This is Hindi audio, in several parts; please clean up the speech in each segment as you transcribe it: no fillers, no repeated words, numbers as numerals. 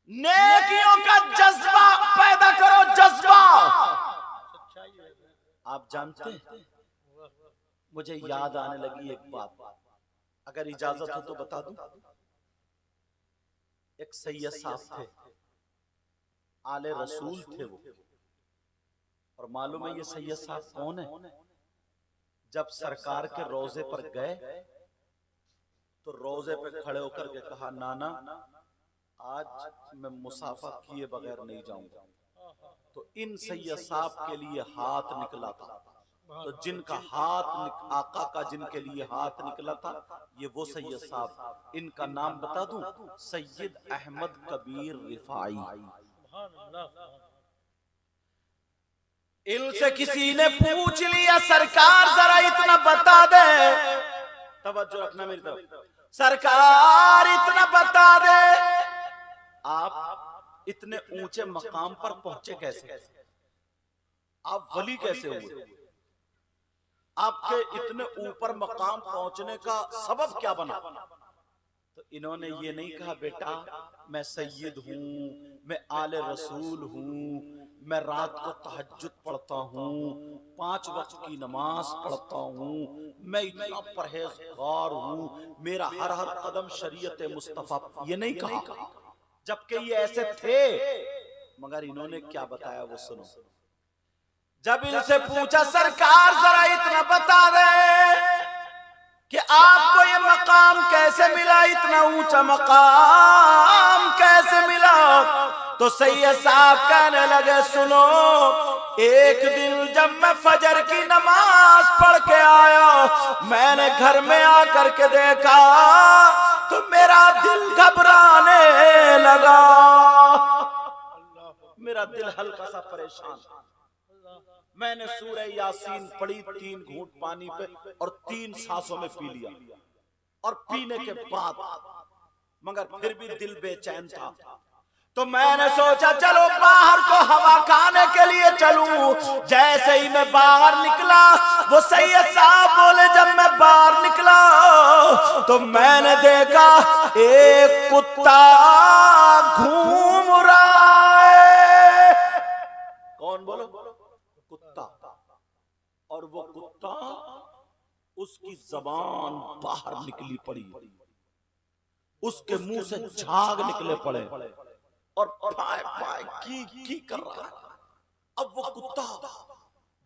नेकियों का जज्बा पैदा करो, जज्बा। आप जानते हैं, मुझे याद आने लगी एक बात, अगर इजाजत हो तो बता दूं। एक सैयद साहब थे, आले रसूल थे वो, और मालूम है ये सैयद साहब कौन है? जब सरकार के रोजे पर गए तो रोजे पे खड़े होकर के कहा, नाना आज मैं मुसाफा किए बगैर नहीं जाऊंगा। तो इन सैयद साहब के लिए हाथ निकला था, तो जिनका हाथ आका का जिनके लिए हाथ निकला था ये वो सैयद साहब, इनका नाम बता दूं, सैयद अहमद कबीर रिफाई। इनसे किसी ने पूछ लिया, सरकार जरा इतना बता दे, तवज्जो रखना मेरी तरफ, सरकार इतना बता दे, आप इतने ऊंचे मकाम पर पहुंचे कैसे? आप वली कैसे हुए? आपके इतने ऊपर मकाम पहुंचने का सबब क्या बना? तो इन्होंने ये नहीं कहा, बेटा मैं सैयद हूं, मैं आले रसूल हूं, मैं रात को तहज्जुद पढ़ता हूं, 5 वक्त की नमाज पढ़ता हूं, मैं इतना परहेजगार हूं, मेरा हर हर कदम शरीयत मुस्तफा, ये नहीं कहा। जबकि ये ऐसे थे, मगर इन्होंने क्या बताया वो सुनो। जब इनसे पूछा, सरकार जरा इतना बता दे कि आपको ये मकाम कैसे मिला, इतना ऊंचा मकाम कैसे मिला? तो सैयद साहब कहने लगे, सुनो, एक दिन जब मैं फजर की नमाज पढ़ के आया, मैंने घर में आकर के देखा तो मेरा दिल घबराने लगा, मेरा दिल हल्का सा परेशान। मैंने सूरह यासीन पढ़ी 3 घूंट पानी पे और 3 सांसों में पी लिया, और पीने के बाद मगर फिर भी दिल बेचैन था। तो मैंने सोचा चलो बाहर को हवा खाने के लिए चलूं। जैसे ही मैं बाहर निकला, वो सैयद साहब बोले, जब मैं बाहर निकला तो मैंने देखा एक कुत्ता घूम रहा है। कौन? बोलो। कुत्ता। और वो कुत्ता, उसकी जबान बाहर निकली पड़ी, उसके मुंह से झाग निकले पड़े, और पाए पाए की कर रहा है। अब वो कुत्ता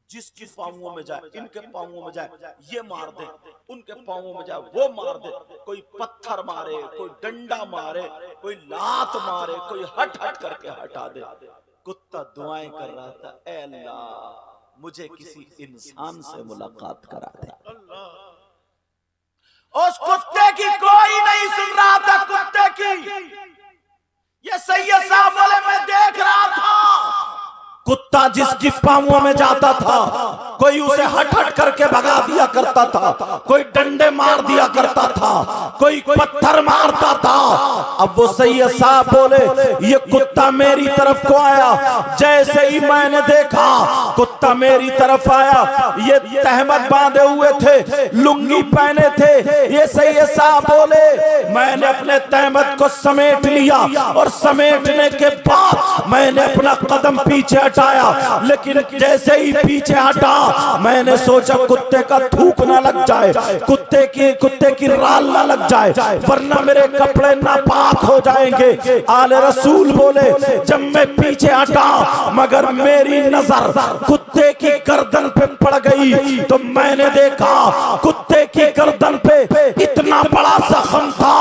जिसके पांवों में जाए, इनके पांवों में जाए ये मार दे, उनके पांवों में जाए वो मार दे, कोई पत्थर मारे, कोई डंडा मारे, कोई लात मारे, कोई हट हट करके हटा दे। कुत्ता दुआएं कर रहा था, ऐ अल्लाह मुझे किसी इंसान से मुलाकात करा दे। उस कुत्ते की कोई नहीं सुन रहा था, कुत्ते की। ये सैयद साहब बोले, मैं देख रहा था कुत्ता जिसकी पांवों में जाता था, कोई उसे हट हट करके भगा दिया करता था, कोई डंडे मार दिया करता था, कोई पत्थर मारता था। अब वो सैयद साहब बोले, ये कुत्ता मेरी तरफ को आया। जैसे ही मैंने देखा कुत्ता मेरी तरफ आया, ये तहमत बांधे हुए थे, लुंगी पहने थे। ये सैयद साहब बोले, मैंने अपने तहमत को समेट लिया, और समेटने के बाद मैंने अपना कदम पीछे हटाया। लेकिन जैसे ही पीछे हटा, मैंने सोचा कुत्ते का थूक ना लग जाए, कुत्ते की राल ना लग जाए, वरना मेरे कपड़े नापाक हो जाएंगे। आले रसूल बोले, जब मैं पीछे हटा मगर मेरी नजर कुत्ते की गर्दन पे पड़ गई, तो मैंने देखा कुत्ते की गर्दन पे इतना बड़ा जख्म था,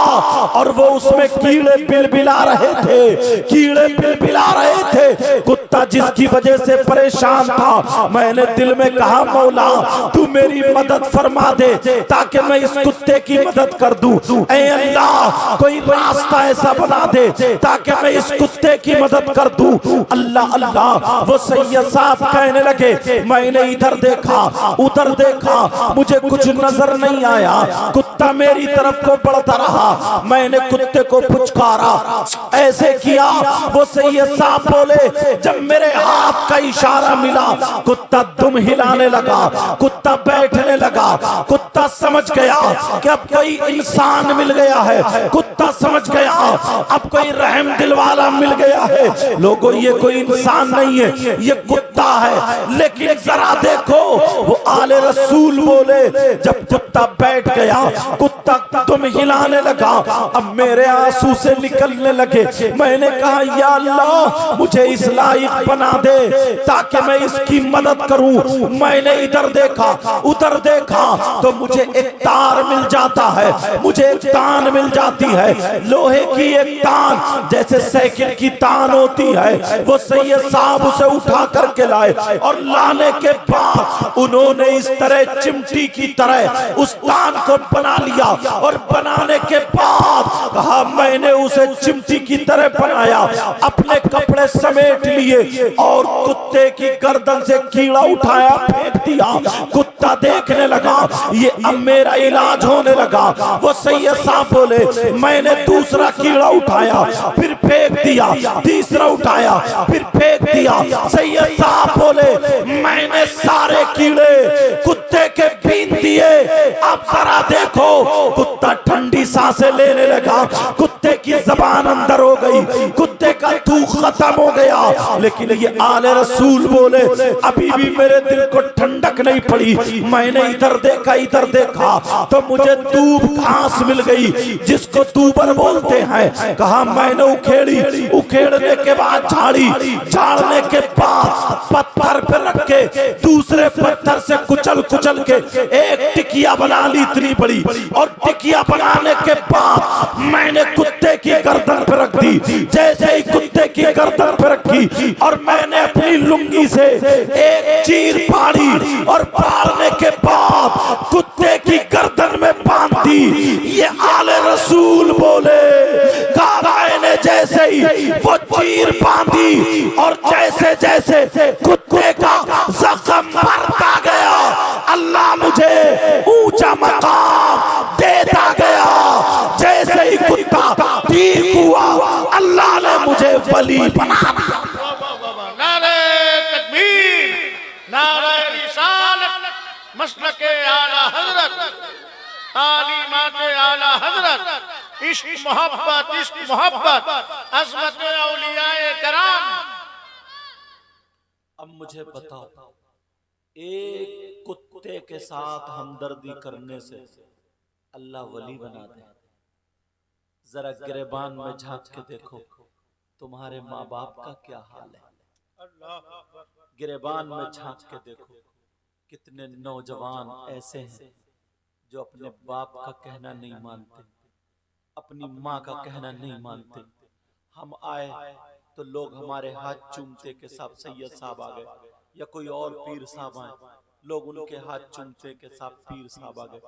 और वो उसमें कीड़े बिलबिला रहे थे, कीड़े बिलबिला रहे थे। कुत्ता जिसकी वजह से परेशान था, मैंने दिल में कहा, मौला तू मेरी मदद फरमा दे ताकि मैं इस कुत्ते की मदद कर दूं। ऐ अल्लाह कोई रास्ता ऐसा बना दे ताकि मैं इस कुत्ते की मदद कर दूं। अल्लाह अल्लाह। वो सैयद साहब कहने लगे, मैंने इधर देखा उधर देखा, मुझे कुछ नजर नहीं आया, कुत्ता मेरी तरफ को बढ़ता रहा, मैंने कुत्ते को पुचकारा, ऐसे किया। वो सैयद साहब बोले, जब मेरे हाथ का इशारा मिला, कुत्ता दुम हिलाने लगा, कुत्ता बैठने लगा। कुत्ता समझ गया कि अब कोई इंसान मिल गया है, कुत्ता समझ गया अब कोई रहम दिल वाला मिल गया है। लोगों ये कोई इंसान नहीं है, ये कुत्ता है। लेकिन जरा देखो वो आले रसूल बोले, जब कुत्ता बैठ गया, कुत्ता तुम हिलाने लगा, अब मेरे आंसू से निकलने लगे। मैंने कहा या अल्लाह मुझे इस लायक बना दे ताकि मैं इसकी मदद करूं। मैंने इधर देखा उधर देखा तो मुझे एक तार मिल जाता है, मुझे एक तान मिल जाती है, लोहे की एक तान जैसे साइकिल की तान होती है। वो सैयद साहब उसे उठा करके लाए और लाने के बाद उन्होंने इस तरह चिमटी की तरह उस तान को बना लिया और बनाने के बाद कहा मैंने उसे चिमटी की तरह बनाया, अपने कपड़े समेट लिए और कुत्ते की गर्दन से कीड़ा उठाया फेंक दिया। कुत्ता देखने लगा ये अब मेरा इलाज होने लगा। वो सैयद साहब बोले मैंने दूसरा कीड़ा उठाया फिर फेंक दिया, तीसरा उठाया फिर फेंक दिया। सैयद साहब बोले मैंने सारे कीड़े कुत्ते के बीन दिए। अब जरा देखो कुत्ता ठंडी सांसें लेने लगा, कुत्ते की जबान अंदर हो गई, कुत्ते का थूक खत्म हो गया। लेकिन ये आले रसूल बोले अभी भी मेरे दिल को ठंडक नहीं पड़ी। मैंने इधर देखा तो मुझे दूब घास मिल गई जिसको दूबर बोलते हैं। कहा मैंने उखेड़ी, उखेड़ने के बाद झाड़ने के बाद पत्थर पे रख के दूसरे पत्थर से कुचल के एक टिकिया बना ली इतनी बड़ी, और टिकिया बनाने के बाद मैंने कुत्ते की गर्दन पे रख दी। जैसे ही कुत्ते की गर्दन पे रखी और मैंने अपनी लुंगी से एक चीर फाड़ी और फाड़ने के बाद कुत्ते की गर्दन में बांध दी। ये आले रसूल बोले मैंने जैसे ही वो चीर बांधी और जैसे जैसे कुत्ते का जख्म बढ़ता गया अल्लाह मुझे ऊंचा मकाम देता गया। जैसे ही कुत्ता ठीक हुआ अल्लाह ने मुझे वली बना दिया। नारे तकबीर, नारे रिसालत, मसलके आला हजरत, तालीमाते आला हजरत, इश्क मोहब्बत, अज़मत औलियाए कराम। अब मुझे बताओ एक कुत्ते के साथ हमदर्दी करने से अल्लाह वली बना दे? जरा गिरेबान में झांक के देखो तुम्हारे माँ बाप का क्या हाल है। गिरेबान में झांक के देखो कितने नौजवान ऐसे हैं जो अपने बाप का कहना नहीं मानते, अपनी माँ का कहना नहीं मानते। हम आए तो लोग हमारे हाथ चूमते के साहब सैयद साहब आ गए, या कोई और पीर साहब आए, लोग उनके हाथ चूमते के साहब पीर साहब आ गए,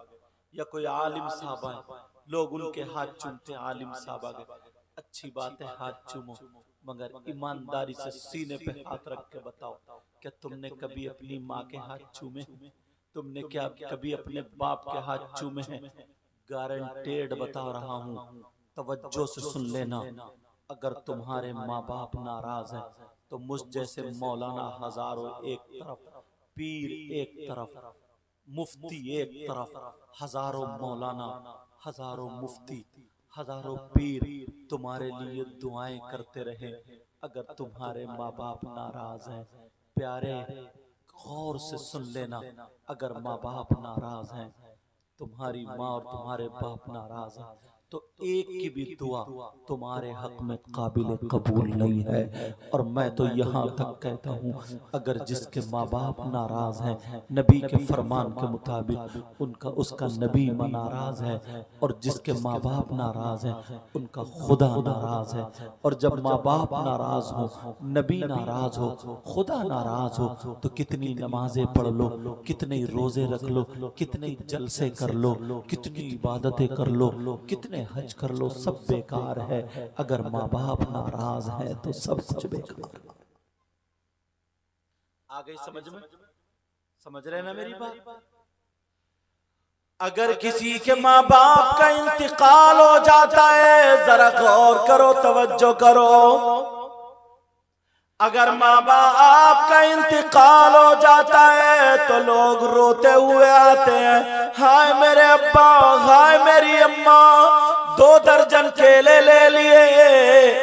या कोई आलिम साहब आए, लोग उनके हाथ चूमते आलिम साहब आ गए। अच्छी बात है हाथ चूमो, मगर ईमानदारी से सीने पे हाथ रख के बताओ क्या तुमने कभी अपनी माँ के हाथ चूमे? तुमने क्या कभी अपने बाप के हाथ चूमे हैं? गारंटेड बता रहा हूँ, तवज्जो से सुन लेना। अगर तुम्हारे माँ बाप नाराज हैं तो मुझ जैसे मौलाना हजारों एक तरफ, पीर एक तरफ, मुफ्ती एक तरफ, हजारों मौलाना, हजारों मुफ्ती, हजारों पीर तुम्हारे लिए दुआएं करते रहे। अगर तुम्हारे माँ बाप नाराज हैं, प्यारे गौर से सुन लेना, अगर माँ बाप नाराज हैं, तुम्हारी माँ और तुम्हारे बाप नाराज हैं, तो एक की भी दुआ तुम्हारे हक में काबिल कबूल नहीं है। और मैं तो यहाँ तक कहता हूँ अगर जिसके माँ बाप नाराज हैं, नबी के फरमान के मुताबिक उसका नबी नाराज है, और जिसके माँ बाप नाराज हैं उनका खुदा नाराज है। और जब माँ बाप नाराज हो, नबी नाराज हो, खुदा नाराज हो, तो कितनी नमाजें पढ़ लो, कितने रोजे रख लो, कितने जलसे कर लो, कितनी इबादतें कर लो, कितने हज कर लो, सब बेकार है। अगर माँ बाप नाराज है तो सब कुछ बेकार। आ गई समझ में? समझ रहे ना मेरी बात? अगर किसी के माँ बाप का इंतकाल हो जाता है, जरा गौर करो, तवज्जो करो। अगर माँ बाप का इंतकाल हो जाता है तो लोग रोते हुए आते हैं, हाय मेरे अब्बा, हाय मेरी अम्मा, 2 दर्जन केले ले लिए,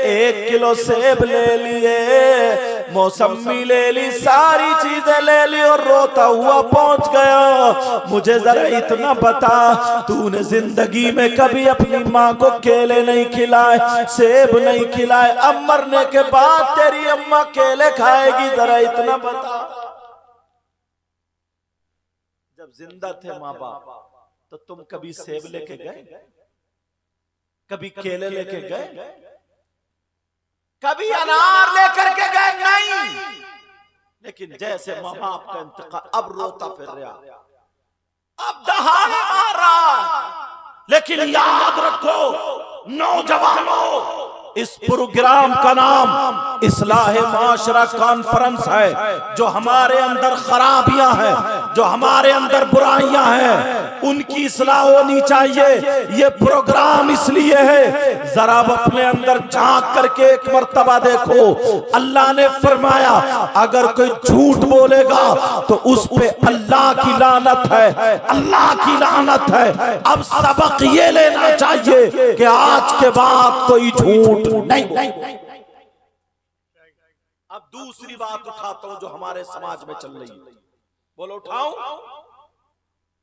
1 किलो सेब ले लिए, मौसमी ले ली, सारी चीजें ले ली और रोता हुआ पहुंच गया। मुझे जरा इतना बता, तूने जिंदगी में कभी अपनी माँ को केले नहीं खिलाए, सेब नहीं खिलाए, अब मरने के बाद तेरी अम्मा केले खाएगी? जरा इतना बता। जब जिंदा थे माँ बाप तो तुम कभी सेब लेके गए? कभी केले लेके गए? कभी अनार लेकर के गए? नहीं। लेकिन जैसे माँ बाप का इंतकाल, अब रोता फिर रहा, अब दहाड़े मार रहा। लेकिन याद रखो नौजवानों, इस प्रोग्राम का नाम इस्लाह माशरा कॉन्फ्रेंस है। जो हमारे अंदर खराबियां हैं, जो हमारे अंदर बुराइयां हैं, उनकी इस्लाह होनी चाहिए। ये प्रोग्राम इसलिए है, जरा अपने अंदर झांक करके एक मर्तबा देखो। अल्लाह ने फरमाया अगर कोई झूठ बोलेगा तो उस पे अल्लाह की लानत है, अल्लाह की लानत है। अब सबक ये लेना चाहिए कि आज के बाद कोई झूठ नहीं। अब दूसरी बात उठाता हूं जो हमारे समाज में चल रही है। बोलो उठाऊं?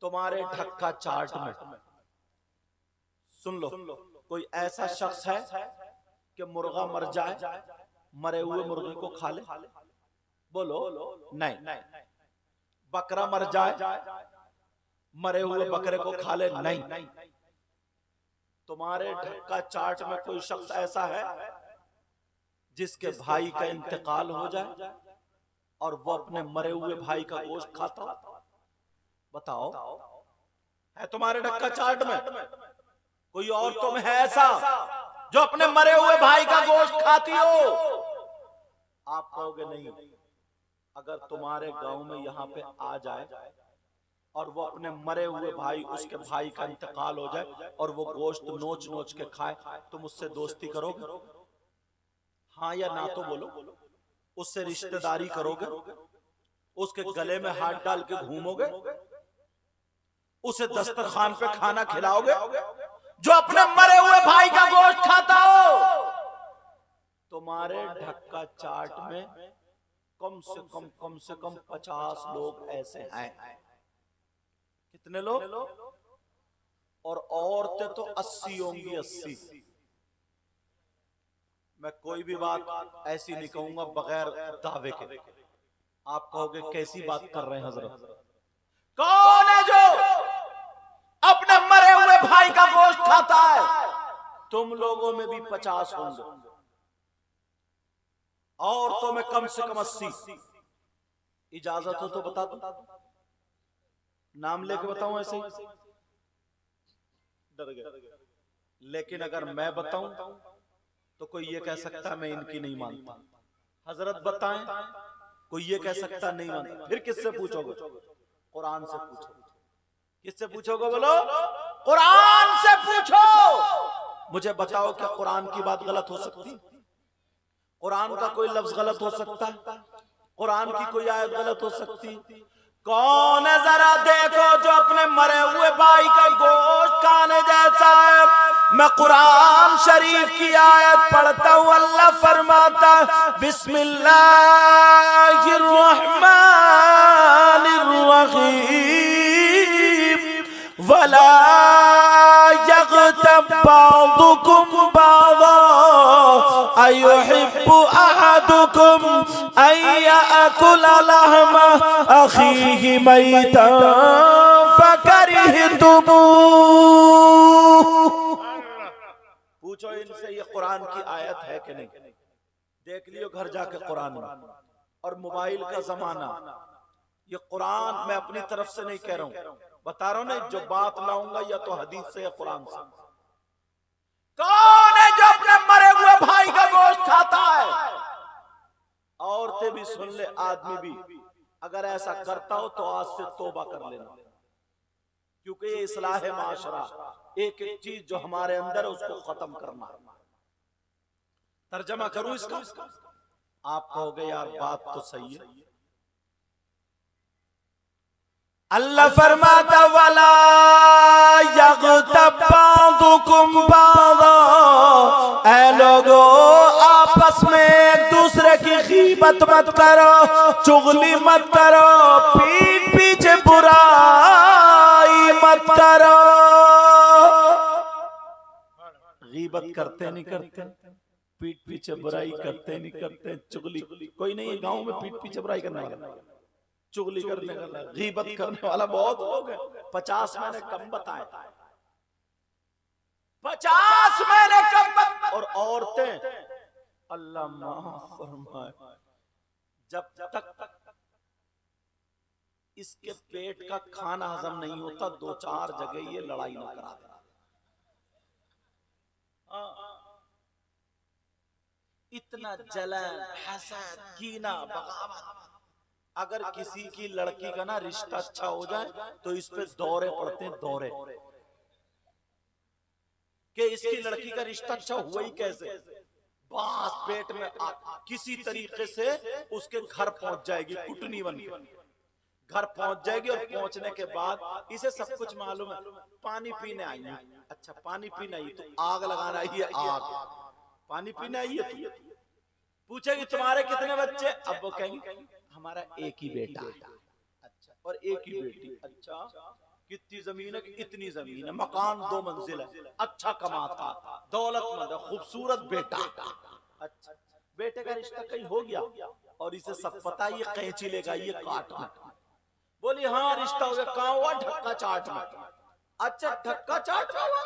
तुम्हारे ढक्का चार्ट में सुन लो, कोई ऐसा शख्स है कि मुर्गा मर जाए, मरे हुए मुर्गे को खा ले? बोलो नहीं। बकरा मर जाए, मरे हुए बकरे को खा ले? नहीं। तुम्हारे ढक्का चार्ट में कोई शख्स ऐसा है जिसके भाई का इंतकाल हो जाए और वो अपने मरे हुए भाई का गोश्त खाता? बताओ, है तुम्हारे ढक्का चार्ट में कोई और तुम है ऐसा जो अपने मरे हुए भाई का गोश्त खाती हो? आप कहोगे नहीं। अगर तुम्हारे गांव में यहाँ पे आ जाए और वो अपने मरे हुए भाई, उसके भाई का इंतकाल हो जाए और वो गोश्त नोच नोच के खाए, तुम उससे दोस्ती करोगे? हाँ या ना तो बोलो। उससे रिश्तेदारी करोगे? उसके गले में हाथ डाल के घूमोगे? उसे दस्तरखान पे खाना खिलाओगे? जो अपने मरे हुए भाई का गोश्त खाता हो। तुम्हारे ढक्का चार्ट में कम से कम 50 लोग ऐसे हैं। कितने लोग? और औरतें तो 80 होंगी, 80। मैं कोई भी बात ऐसी नहीं कहूंगा बगैर दावे के। आप कहोगे कैसी बात कर रहे हैं हजरत? कौन है जो अपने मरे हुए भाई का गोश्त खाता है? तुम लोगों में भी 50 होंगे, औरतों में कम से कम 80। इजाजत हो तो बता दो, नाम लेके बताऊं? ऐसे ही डर गए। लेकिन अगर मैं बताऊं तो कोई ये कह सकता है मैं इनकी नहीं मानता। हजरत बताएं, कोई ये कह सकता नहीं मानता। फिर किससे पूछोगे? कुरान से पूछो। किससे पूछोगे? बोलो कुरान से पूछो। मुझे बताओ क्या कुरान की बात गलत हो सकती? कुरान का कोई लफ्ज गलत हो सकता है? कुरान की कोई आयत गलत हो सकती? कौन है जरा देखो जो अपने मरे हुए भाई का गोश्त खाने जैसा है? मैं कुरान शरीफ की आयत पढ़ता हूँ। अल्लाह फरमाता बिस्मिल्लाहिर्रहमानिर्रहीम वला यग़्तब बअदुकुम बअदा अयुहिब्बु अहदुकुम अन यअकुला लहमा अखीहि मैतन फकरिहतुम। पूछो इनसे ये कुरान की आयत है कि नहीं? देख लियो घर जाके कुरान में। और मोबाइल का जमाना, ये कुरान मैं अपनी तरफ से नहीं कह रहा हूं, बता रहा हूं ना, जो बात लाऊंगा या तो हदीस से या कुरान से। कौन है जो अपने मरे हुए भाई का गोश्त खाता है? औरतें भी सुन ले, आदमी भी। अगर ऐसा करता हो तो आज से तौबा कर लेना, क्योंकि ये इस्लाह माशरा, एक एक चीज जो हमारे अंदर है उसको खत्म करना। तर्जमा करूं इसका? आप कहोगे यार बात तो सही है। अल्लाह फरमाता वला यग़्तब बाज़ुकुम बाज़ा, ऐ लोगो आपस में एक दूसरे की गीबत मत करो, चुगली मत करो, पीठ पीछे बुराई मत करो। गीबत करते नहीं करते, पीठ पीछे बुराई करते नहीं करते, चुगली कोई नहीं है गांव में पीठ पीछे बुराई करने वाला, चुगली करने वाला, गीबत करने वाला बहुत लोग हैं। 50 मैंने कम बताए, 50 मैंने कम। और औरतें अल्लाह माफ फरमाए, जब तक इसके पेट का खाना हजम नहीं होता 2-4 जगह ये लड़ाई न करा दे। इतना जलन, हसद, कीना, बगावत। अगर किसी की लड़की का ना रिश्ता अच्छा हो जाए तो इस पे दौरे पड़ते हैं, दौरे कि इसकी लड़की का रिश्ता अच्छा हुआ ही कैसे। बास पेट में किसी तरीके से उसके घर पहुंच जाएगी, कुटनी बन घर पहुंच जाएगी। और पहुंचने के बाद इसे सब कुछ मालूम है, पानी पीने आई है, अच्छा पानी पीना आई तो आग लगाना आई है, आग पानी पीने आई है तो पूछेगी तुम्हारे कितने बच्चे, अब वो कहेंगे हमारा एक ही बेटा, अच्छा और एक ही बेटी, अच्छा कितनी जमीन है, इतनी जमीन है, मकान 2 मंजिल है, अच्छा कमाता, दौलतमंद है, खूबसूरत बेटा, अच्छा बेटे का रिश्ता कहीं हो गया और इसे सब पता ये कैंची लेगा ये काटना। बोली हाँ रिश्ता हो गया, कहाँ हुआ, ढक्का चाट में। अच्छा ढक्का चाट हुआ,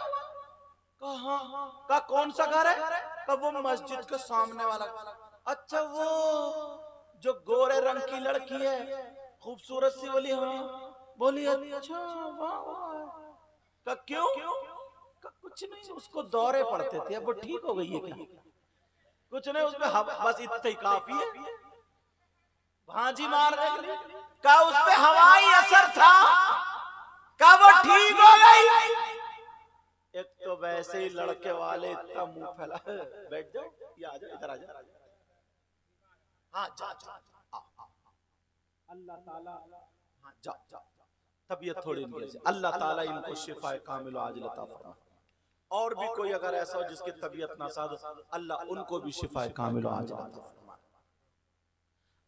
कहा कौन सा घर है, कब वो मस्जिद के सामने वाला। अच्छा वो जो गोरे रंग की लड़की है खूबसूरत सी, बोली हाँ, बोली अच्छा वाह, क्यों, कुछ नहीं, उसको दौरे पड़ते थे, अब वो ठीक हो गई है क्या, कुछ नहीं, उसमें बस इतना ही काफी है, भांजी मारने के लिए का उस पे हवाई असर था, का वो ठीक हो गई। एक तो वैसे ही लड़के वाले इतना मुंह फैला, बैठ जाओ, ये आ जाओ, इधर आ जाओ, हाँ जा अल्लाह ताला, हाँ जा तबीयत थोड़ी इनकी से, अल्लाह ताला इनको शिफाए कामिल आजिल अता फरमाए। और भी कोई अगर ऐसा हो जिसकी तबीयत नासाज, अल्लाह उनको भी शिफाए कामिल आजिल अता फरमाए।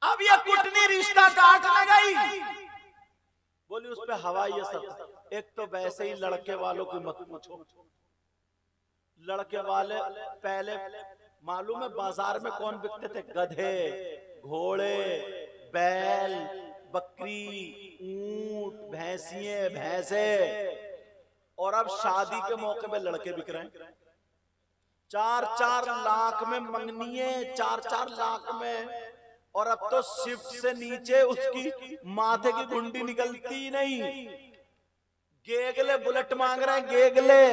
अब ये कुटनी रिश्ता काटने गई, बोली उस पे हवाई असर। एक तो वैसे ही लड़के वालों को मत पूछो, लड़के वाले पहले मालूम है बाजार में कौन बिकते थे, गधे, घोड़े, बैल, बकरी, ऊंट, भैंसिए, भैंसे। और अब शादी के मौके पे लड़के बिक रहे हैं, 4-4 लाख में मंगनिए, 4-4 लाख में। और अब तो शिफ्ट से नीचे उसकी माथे की गुंडी निकलती नहीं, गेगले बुलेट मांग रहे हैं, गेगले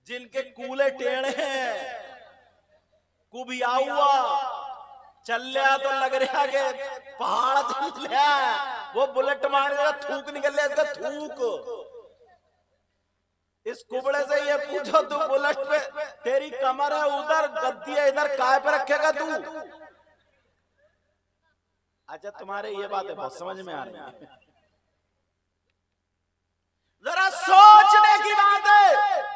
जिनके कूले टेढ़े हैं, कुबिया हुआ चल रहा तो लग रहा कि पहाड़ चल रहा, वो बुलेट मार रहा, थूक निकल रहा इसका, थूक। इस कुबड़े से ये पूछो तू बुलेट पे तेरी कमर है उधर, गद्दी है इधर, काय पे रखेगा तू। अच्छा तुम्हारे ये बातें बहुत समझ में आ रही है, जरा सोचने की बात है।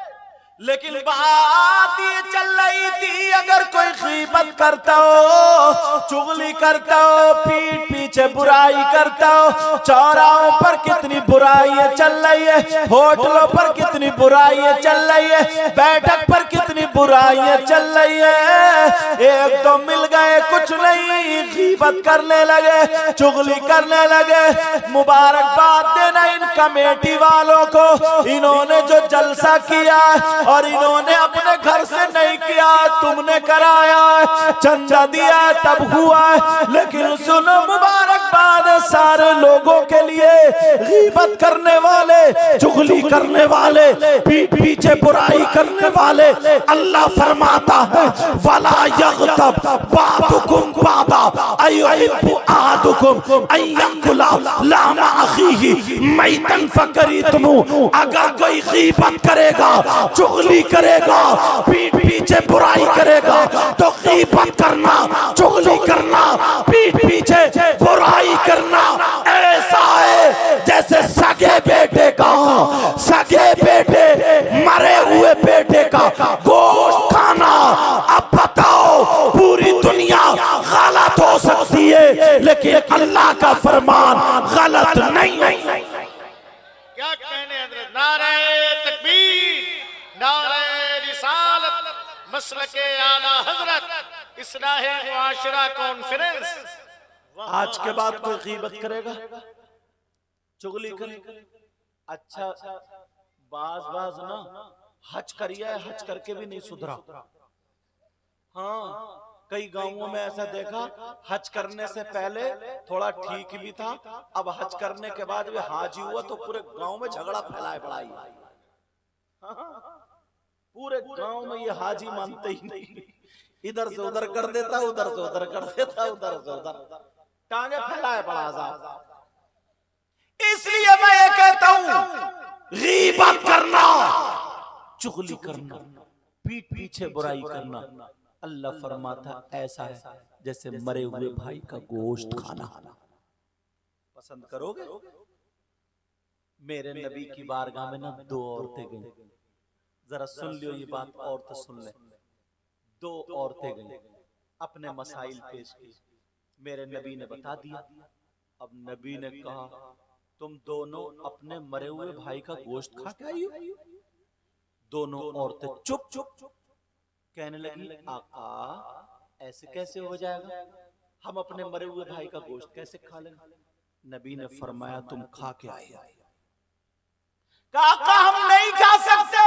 लेकिन बात ये चल रही थी, अगर कोई गीबत करता हो, चुगली करता हो, पीठ पीछे बुराई करता हो, चौराहों पर कितनी बुराई चल रही है, होटलों पर कितनी बुराई चल रही है, बैठक पर कितनी बुराई चल रही है। एक तो मिल गए कुछ नहीं, गीबत करने लगे, चुगली करने लगे। मुबारकबाद देना इन कमेटी वालों को, इन्होंने जो जलसा किया और इन्होंने अपने घर से नहीं किया, तुमने कराया, चंदा दिया तब हुआ। लेकिन सुनो मुबारकबाद सारे लोगों के लिए, गीबत करने वाले, चुगली करने वाले, पीठ पीछे बुराई करने वाले, अल्लाह फरमाता है वला यग़्तब बादुकुम बादा अयुहिब्बु अहदुकुम अन यअकुला लहमा अखीहि मैतन फकरीतमू। अगर कोई गीबत करेगा, चुगली करेगा, पीठ पीछे बुराई करेगा, तो गीबत करने अल्लाह का फरमान गलत नहीं है। क्या कहने हजरत, नारे तकबीर, नारे रिसालत, मसलके आला हजरत, इस्लाहे मुआशरा कॉन्फ्रेंस। आज के बाद कोई गीबत करेगा, चुगली करेगा, अच्छा बाज ना हज करिए, हज करके भी नहीं सुधरा। हाँ, कई गांवों में ऐसा देखा, हज करने से पहले थोड़ा ठीक भी था, अब हज करने के बाद भी हाजी हुआ तो पूरे गांव में झगड़ा फैलाए पड़ाई। पूरे गांव में ये हाजी मानते ही नहीं, इधर से उधर कर देता, उधर से उधर कर देता, उधर से उधर टांगे फैलाए पड़ा साहब। इसलिए मैं ये कहता हूं, गीबत करना, चुगली करना, पीठ पीछे बुराई करना, अल्लाह फरमाता ऐसा है जैसे मरे हुए भाई का गोश्त खाना। पसंद करोगे? मेरे नबी की बारगाह में ना दो औरतें गई, जरा सुन लियो ये बात, औरतें सुन ले। दो औरतें गई, अपने मसाइल पेश की, मेरे नबी ने बता दिया। अब नबी ने कहा तुम दोनों अपने मरे हुए भाई का गोश्त खा के आई हो? दोनों औरतें चुप चुप चुप कहने लगी, आका ऐसे कैसे हो जाएगा, हम अपने मरे हुए भाई का गोश्त कैसे खा लेंगे? नबी ने फरमाया तुम खा के आए। काका हम नहीं खा सकते,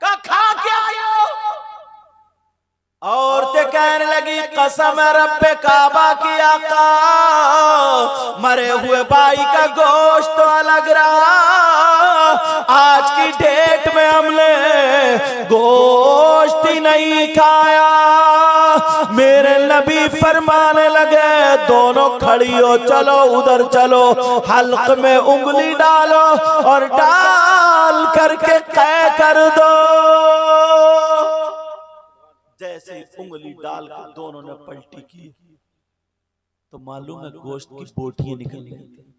का खा के आए हो? औरतें कहने लगी कसम रब्बे काबा की आका, मरे हुए भाई का गोश्त तो अलग रहा, आज की डेट में हमने गोश्त ही नहीं खाया। मेरे नबी फरमाने लगे दोनों खड़ी हो, चलो उधर चलो, हल्क में उंगली डालो और डाल करके कै कर दो। जैसे उंगली डाल के दोनों ने पलटी की तो मालूम है गोश्त की बोटियां निकल रही थी,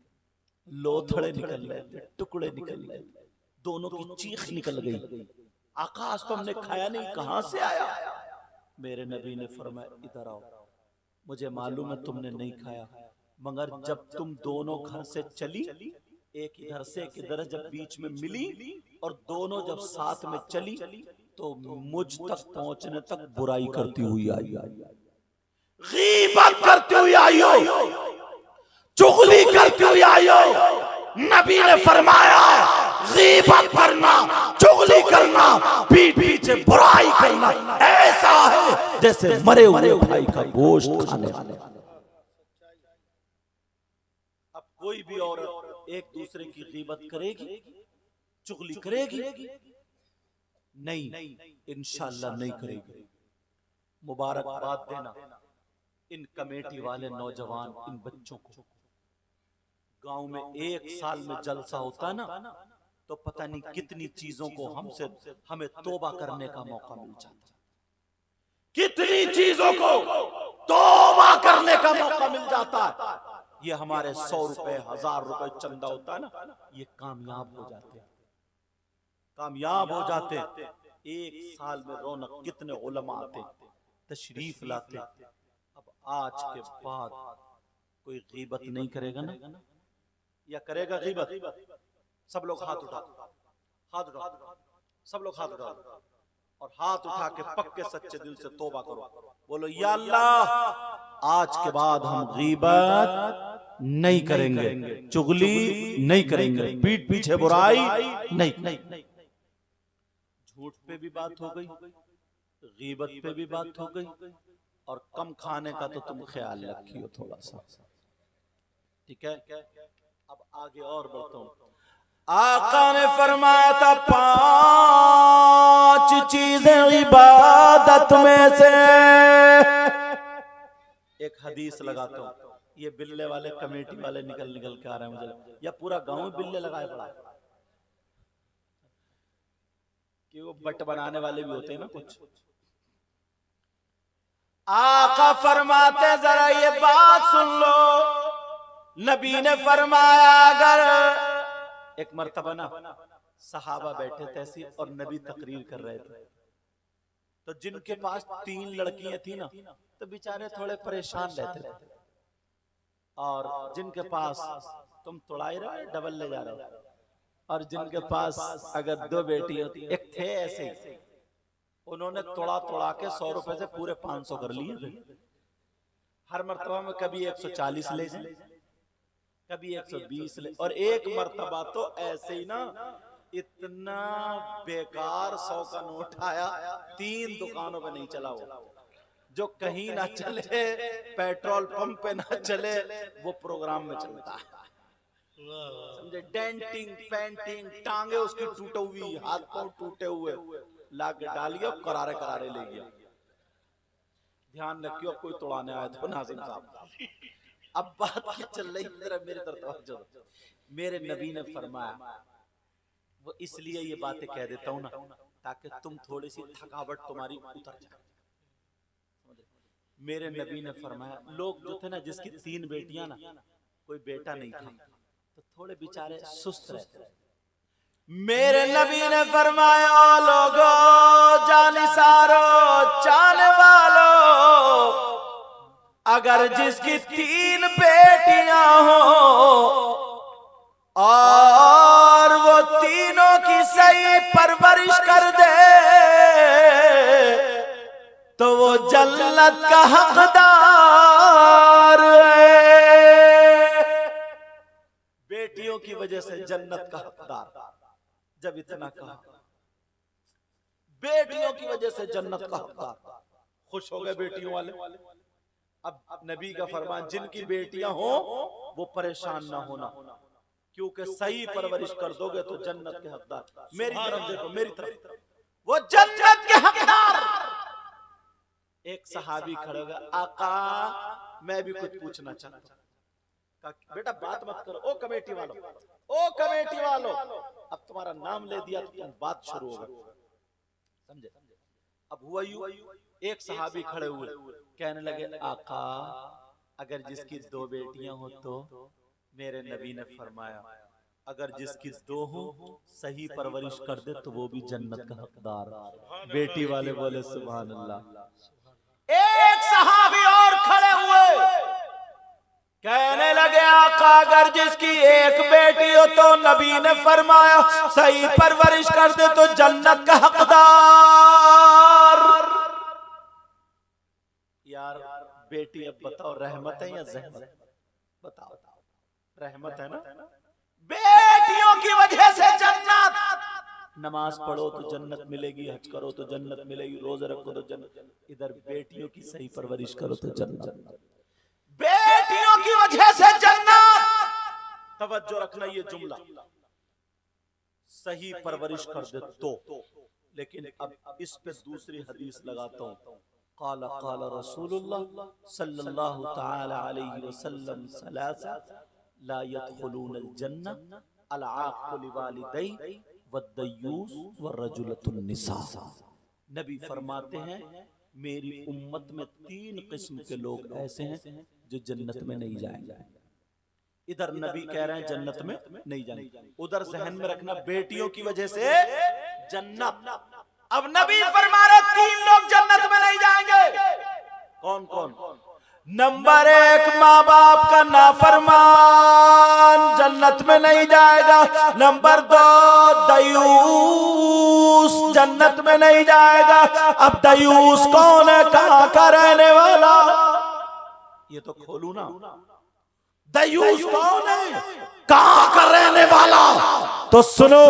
लोथड़े निकल रहे थे, टुकड़े निकल रहे थे, दोनों की चीख निकल गई। आकाश तो हमने खाया नहीं, कहां से आया? मेरे नबी ने फरमाया इधर आओ, मुझे मालूम है तुमने नहीं खाया, मगर जब तुम दोनों घर से चली, एक इधर से एक इधर, जब बीच में मिली और दोनों जब साथ में चली तो मुझ तक पहुंचने तक बुराई करती हुई आई, गीबत करती हुई आई हो, चुगली करती हुई आई हो। नबी ने फरमाया गीबत करना, चुगली करना, पीठ पीछे बुराई करना ऐसा है जैसे मरे हुए भाई का गोश्त खाने। अब कोई भी औरत एक दूसरे की गीबत करेगी, चुगली करेगी? नहीं, इंशाअल्लाह नहीं करेगी। मुबारकबाद देना इन कमेटी वाले नौजवान, इन बच्चों को। गांव में एक साल में जलसा होता ना तो पता नहीं कितनी चीजों को हमें तौबा करने का मौका मिल जाता, कितनी चीजों को तौबा करने का मौका मिल जाता है। ये हमारे 100 रुपए 1000 रुपए चंदा होता है ना, ये कामयाब हो जाते हैं, कामयाब हो जाते। एक साल में रौनक, कितने उलमा आते, तशरीफ लाते। अब आज के बाद कोई गीबत नहीं करेगा ना, या करेगा गीबत? सब लोग हाथ उठा, हाथ उठा, सब लोग हाथ उठा, और हाथ उठा के पक्के सच्चे दिल से तौबा करो, बोलो या अल्लाह आज के बाद हम गीबत नहीं करेंगे, चुगली नहीं करेंगे, पीठ पीछे बुराई नहीं। झूठ पे भी बात हो गई, गीबत पे भी बात हो गई, और कम खाने का तो तुम ख्याल रखियो थोड़ा सा, ठीक है? अब आगे और बढ़ता हूं। आका ने फरमाया था 5 चीजें इबादत में से। एक हदीस लगाता हूं, ये बिल्ले वाले कमेटी वाले निकल के आ रहे हैं मुझे, या पूरा गांव बिल्ले लगाए पड़ा है, कि वो बट बनाने वाले भी होते हैं ना कुछ। आका फरमाते जरा ये बात सुन लो, नबी ने फरमाया अगर एक मर्तबा ना सहाबा बैठे थे ऐसी और नबी तकरीर कर रहे थे, तो जिनके पास 3 लड़कियां थी ना तो बेचारे थोड़े परेशान रहते थे, और जिनके पास तुम तोड़ाई रहे हो डबल ले जा रहे हो, और जिनके पास अगर 2 बेटी होती, एक थे ऐसे ही, उन्होंने तोड़ा के 100 रुपए से पूरे 500 कर लिए थे। हर मर्तबा में कभी 140 ले जाए, कभी 120 ले, और एक मर्तबा तो ऐसे ही ना इतना बेकार 100 का नोट आया, 3 दुकानों पे नहीं चला वो, जो कहीं ना चले, पेट्रोल पंप पे ना चले, वो प्रोग्राम में चलता है। समझे? डेंटिंग, पेंटिंग, टांगे उसकी टूटे हुई, हाथ पांव टूटे हुए, लाके डालिए, करारे करारे ले गया। ध्यान रखियो, कोई तोड़ाने आया तो नाज़िम साहब। अब बात क्या चल रही, मेरे तरफ तवज्जो। मेरे नबी ने फरमाया, वो इसलिए ये बातें कह देता हूं ना, ताकि तुम थोड़ी सी थकावट तुम्हारी उतर जाए। मेरे नबी ने फरमाया, लोग जो थे ना, जिसकी 3 बेटियां ना, कोई बेटा नहीं था, तो थोड़े बेचारे सुस्त रहते। मेरे नबी ने फरमाया, लोगों, जानिसारो, चाहने वालों, अगर जिसकी 3 बेटियां हो और वो तीनों की सही परवरिश कर दे, तो वो जन्नत का हकदार है। बेटियों की वजह से जन्नत का हकदार। जब इतना कहा, बेटियों की वजह से जन्नत का हकदार, खुश हो गए बेटियों वाले। अब नबी का फरमान, जिनकी बेटियां हो वो परेशान ना होना, क्योंकि सही परवरिश कर दोगे तो जन्नत के हकदार। मेरी तरफ देखो, मेरी तरफ, वो जन्नत के हकदार। एक सहाबी खड़े हो गए, आका मैं भी कुछ पूछना चाहता हूं। बेटा बात मत करो, ओ कमेटी वालों, ओ कमेटी वालों, अब तुम्हारा नाम ले दिया तो तुम बात शुरू हो गई। समझे? अब हुआ यूं, एक सहाबी खड़े हुए, कहने लगे, आका अगर जिसकी 2 बेटियां हो तो मेरे नबी ने फरमाया, अगर जिसकी 2 हो सही परवरिश कर दे तो वो भी जन्नत का हकदार। बेटी वाले बोले सुभान अल्लाह। एक सहाबी और खड़े हुए, कहने लगे, आका अगर जिसकी 1 बेटी हो तो नबी ने फरमाया सही परवरिश कर दे तो जन्नत का हकदार। यार बेटी, अब बताओ रहमत है या जहमत? बताओ, रहमत है ना? बेटियों की वजह से जन्नत। नमाज पढ़ो तो जन्नत मिलेगी, हज करो तो जन्नत मिलेगी, रोजे रखो तो जन्नत। इधर बेटियों की सही परवरिश करो तो जन्नत। बेटियों की वजह से जन्नत। तवज्जो रखना ये जुमला, सही परवरिश कर दे तो। लेकिन अब इस पे दूसरी हदीस लगाता हूं, क़ाला क़ाला रसूलुल्लाह सल्लल्लाहु तआला अलैहि वसल्लम सलासा ला यदखुलूनल जन्नह अल आक़ु लिवालिदैहि वद्दयूस वरजुलतुन निसा। नबी फरमाते हैं, मेरी उम्मत में 3 किस्म के लोग ऐसे हैं जो जन्नत में नहीं जाएंगे। इधर नबी कह रहे हैं जन्नत में नहीं जाएंगे, उधर जहन में रखना बेटियों की वजह से जन्नत। अब नबी फरमा रहे 3 लोग जन्नत में नहीं जाएंगे। कौन कौन? नंबर 1 माँ बाप का नाफरमान जन्नत में नहीं जाएगा। नंबर 2 दयूस जन्नत में नहीं जाएगा। अब दयूस कौन है, कहाँ का रहने वाला? ये तो खोलू ना, दयूस कौन है, कहाँ का रहने वाला? तो सुनो,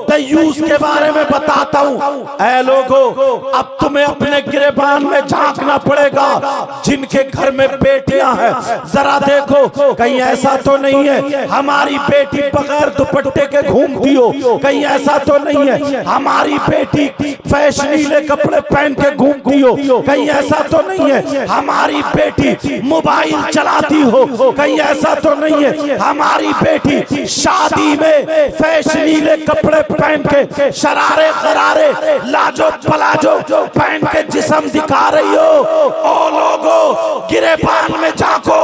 दयूस के बारे में बताता हूँ। ऐ लोगों, अब तुम्हें अपने गिरेबान में झांकना पड़ेगा। जिनके घर में बेटियां हैं, जरा देखो कहीं ऐसा तो नहीं है हमारी बेटी बगैर दुपट्टे के घूमती हो, कहीं ऐसा तो नहीं है हमारी बेटी फैशनीले कपड़े पहन के घूमती हो, कहीं ऐसा तो नहीं है हमारी बेटी मोबाइल चलाती हो, कहीं ऐसा तो नहीं है हमारी बेटी शादी में फैशनीले कपड़े पहन के, शरारे गरारे लाजो पलाजो पहन के जिस्म दिखा रही हो। ओ लोगो गिरेबान में जाको,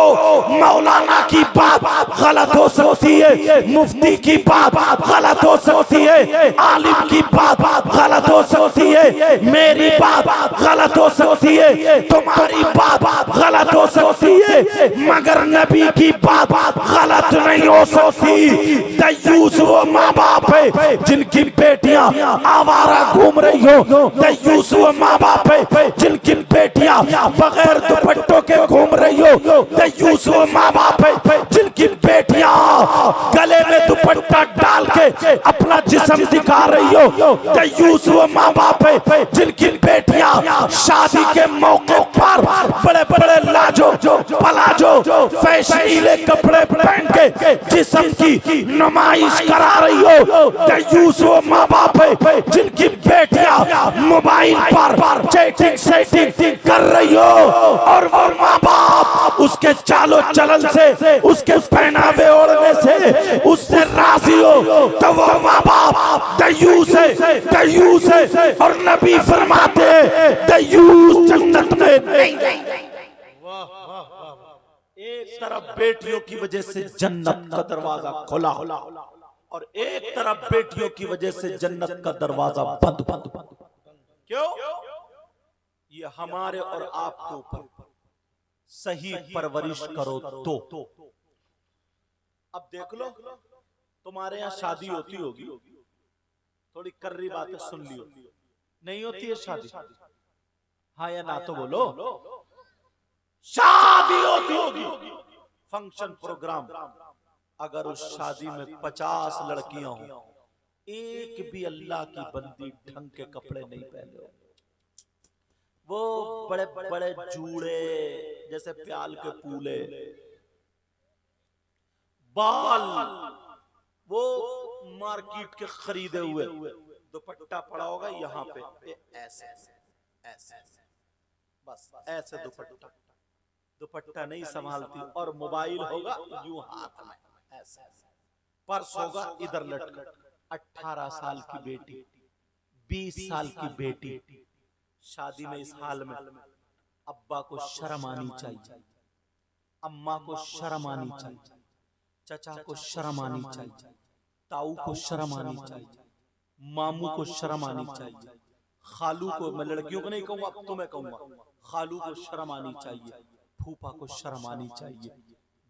मौलाना की बात गलत हो सकती है, मुफ्ती की बात गलत हो सकती है, आलिम की बात गलत हो सकती है, मेरी बात गलत हो सकती है, तुम्हारी बात गलत हो सकती है, मगर नबी की बात गलत नहीं हो सकती। दयूस वो माँ बाप है जिनकी बेटियां आवारा घूम रही हो, दयूस वो माँ बाप है जिनकी बेटियां बगैर दुपट्टों के घूम रही हो, दयूस वो माँ बाप है जिनकी बेटियां गले में दुपट्टा डाल के अपना जिस्म दिखा रही हो, दयूस वो माँ बाप है जिनकी बेटियां शादी के मौके पर बड़े बड़े लाजो पलाजो फैशनीले कपड़े पहन के जिस्म की नुमाइश करा रही हो, दयूस वो माँ बाप है जिनकी बेटियां मोबाइल पर चैटिंग सेटिंग कर रही हो, और वो माँ बाप उसके चालो चलन से, उसके पहनावे ओढ़ने से उससे राजी हो, तो वो माँ बाप दयूस है। और नबी फरमाते हैं दयूस जन्नत में नहीं। एक तरफ बेटियों की वजह से जन्नत का दरवाजा खुला और एक तरफ बेटियों की वजह से जन्नत का दरवाजा बंद। क्यों? ये हमारे और आपके ऊपर सही परवरिश करो तो। अब देख लो, तुम्हारे यहाँ शादी होती होगी, थोड़ी कर्री बातें सुन लियो, नहीं होती है शादी? हाँ या ना तो बोलो। शादी होती होगी, फंक्शन प्रोग्राम, अगर उस शादी में 50 लड़कियां हो, एक भी अल्लाह की बंदी ढंग के कपड़े नहीं पहने हो, वो बड़े बड़े जूड़े जैसे प्याल के पूले, बाल वो मार्केट के खरीदे हुए, दुपट्टा पड़ा होगा यहाँ पे ऐसे ऐसे, बस ऐसे दुपट्टा नहीं संभालती, और मोबाइल होगा यूं हाथ में ऐसे, पर्स होगा इधर लटका। 18 साल की बेटी, 20 साल की बेटी शादी में इस हाल में, अब्बा को शर्म आनी चाहिए, अम्मा को शर्म आनी चाहिए, चचा को शर्म आनी चाहिए, ताऊ को शर्म आनी चाहिए, मामू को शर्म आनी चाहिए, खालू को, मैं लड़कियों को नहीं कहूंगा, अब तो मैं कहूंगा, खालू को शर्म आनी चाहिए, फूफा को शर्म आनी चाहिए।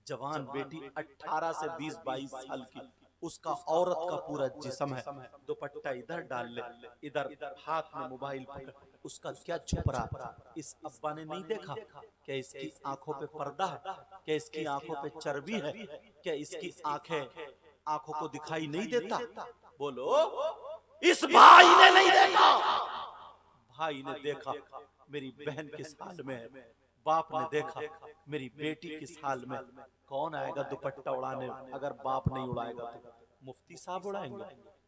जवान बेटी 18 से 20-22 साल की, उसका औरत का पूरा जिस्म है, दुपट्टा इधर डाल ले, इधर हाथ में मोबाइल पकड़, उसका क्या छुप रहा? इस अब्बा ने नहीं देखा क्या इसकी आंखों पे पर्दा है, क्या इसकी आंखों पे चर्बी है, क्या इसकी आंखों को दिखाई नहीं देता? बोलो, इस भाई ने नहीं देखा? भाई ने देखा मेरी बहन किस हाल में है, बाप ने देखा मेरी बेटी किस हाल में। कौन आएगा दुपट्टा उड़ाने? अगर बाप नहीं उड़ाएगा तो मुफ्ती साहब उड़ाएंगे,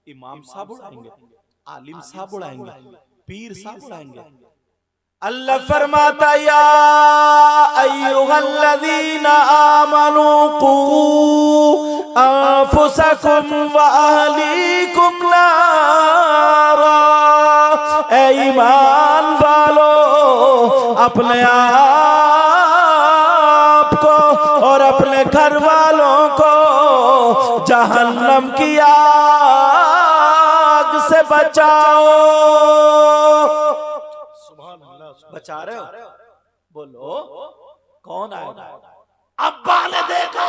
इमाम साहब उड़ाएंगे, आलिम साहब उड़ाएंगे, पीर साहब उड़ाएंगे। अल्लाह फरमाता या अय्युहल्लज़ीना आमनू कू अनफुसकुम व अहलीकुम नारा, ए ईमान वालो अपने आप को और अपने घर वालों को जहन्नम की आग से बचाओ। बचा रहे हो? बोलो, कौन आएगा? अब्बा ने देखा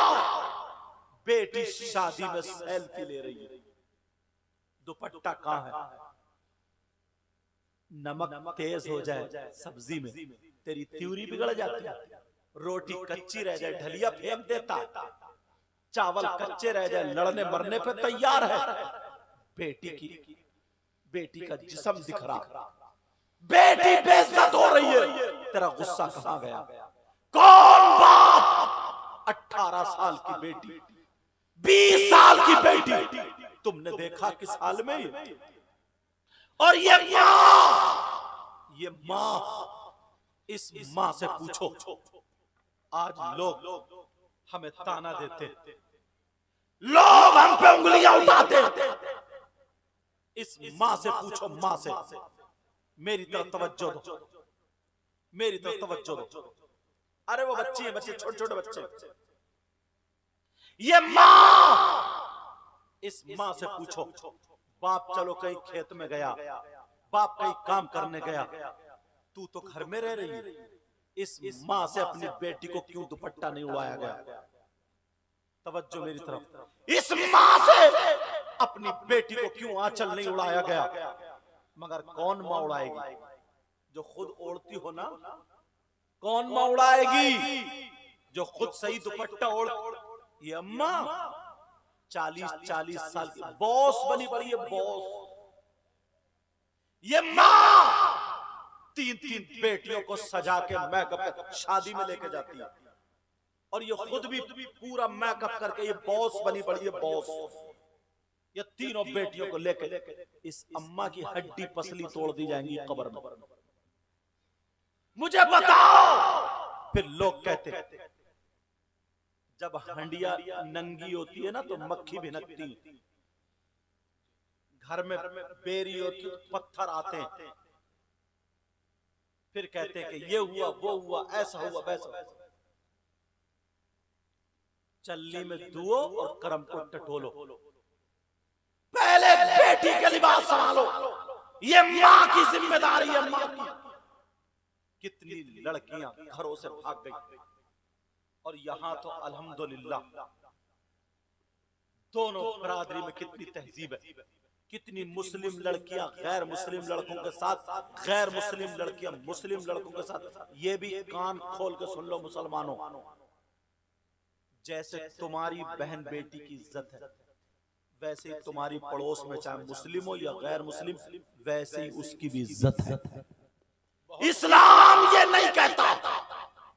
बेटी शादी में सेल्फी ले रही है, दुपट्टा कहाँ है? नमक तेज हो जाए सब्जी में, तेरी त्यूरी बिगड़ जाती है, रोटी कच्ची रह जाए ढलिया फेंक देता, चावल कच्चे रह जाए लड़ने मरने पे तैयार है। बेटी का जिस्म दिख रहा, बेटी बेइज्जत हो रही है, तेरा गुस्सा कहां गया? कौन बाप? 18 साल की बेटी, 20 साल की बेटी, तुमने देखा किस हाल में ये? और ये माँ, इस माँ से पूछो। आज लोग हमें ताना देते, लोग हम पे उंगलियां उठाते हैं। इस मां से पूछो, मां से, मेरी तरफ तवज्जो दो, मेरी तरफ तवज्जो दो। अरे वो बच्चे हैं, बच्चे छोटे छोटे बच्चे, ये मां, इस मां से पूछो, बाप चलो कहीं खेत में गया, बाप कहीं काम करने गया, तू तो घर में रह रही है। इस मां से अपनी बेटी को क्यों दुपट्टा नहीं उड़ाया गया? तवज्जो मेरी तरफ। इस मां से अपनी बेटी को क्यों आंचल नहीं उड़ाया गया? मगर कौन मां उड़ाएगी? जो खुद ओढ़ती हो ना, कौन मां उड़ाएगी? जो खुद सही दुपट्टा ओढ़। ये अम्मा 40-40 साल की बॉस बनी पड़ी है, बॉस। ये मां 3-3 बेटियों को सजा के मेकअप शादी में लेके जाती है, और ये खुद भी पूरा मेकअप करके ये बॉस बनी पड़ी है, बॉस। ये तीनों बेटियों को लेके इस अम्मा की हड्डी पसली तोड़ दी जाएंगी कब्र में। मुझे बताओ। फिर लोग कहते जब हंडिया नंगी होती है ना तो मक्खी भिनकती, घर में बेरी होती तो पत्थर आते हैं, फिर कहते हैं कि ये हुआ, वो हुआ, ऐसा हुआ, वैसा हुआ। चल्ली में दुओ और करम को टटोलो। पहले बेटी के लिबास संभालो, ये मां की जिम्मेदारी है, मां की। कितनी लड़कियां घरों से भाग गई, और यहां तो अल्हम्दुलिल्लाह दोनों बरादरी में कितनी तहजीब है। कितनी मुस्लिम लड़कियां गैर मुस्लिम लड़कों के साथ, गैर मुस्लिम लड़कियां मुस्लिम लड़कों के साथ। ये भी कान खोल के सुन लो मुसलमानों, जैसे तुम्हारी बहन बेटी की इज्जत है, वैसे ही तुम्हारी पड़ोस में चाहे मुस्लिम हो या गैर मुस्लिम, वैसे ही उसकी भी इज्जत है। इस्लाम ये नहीं कहता,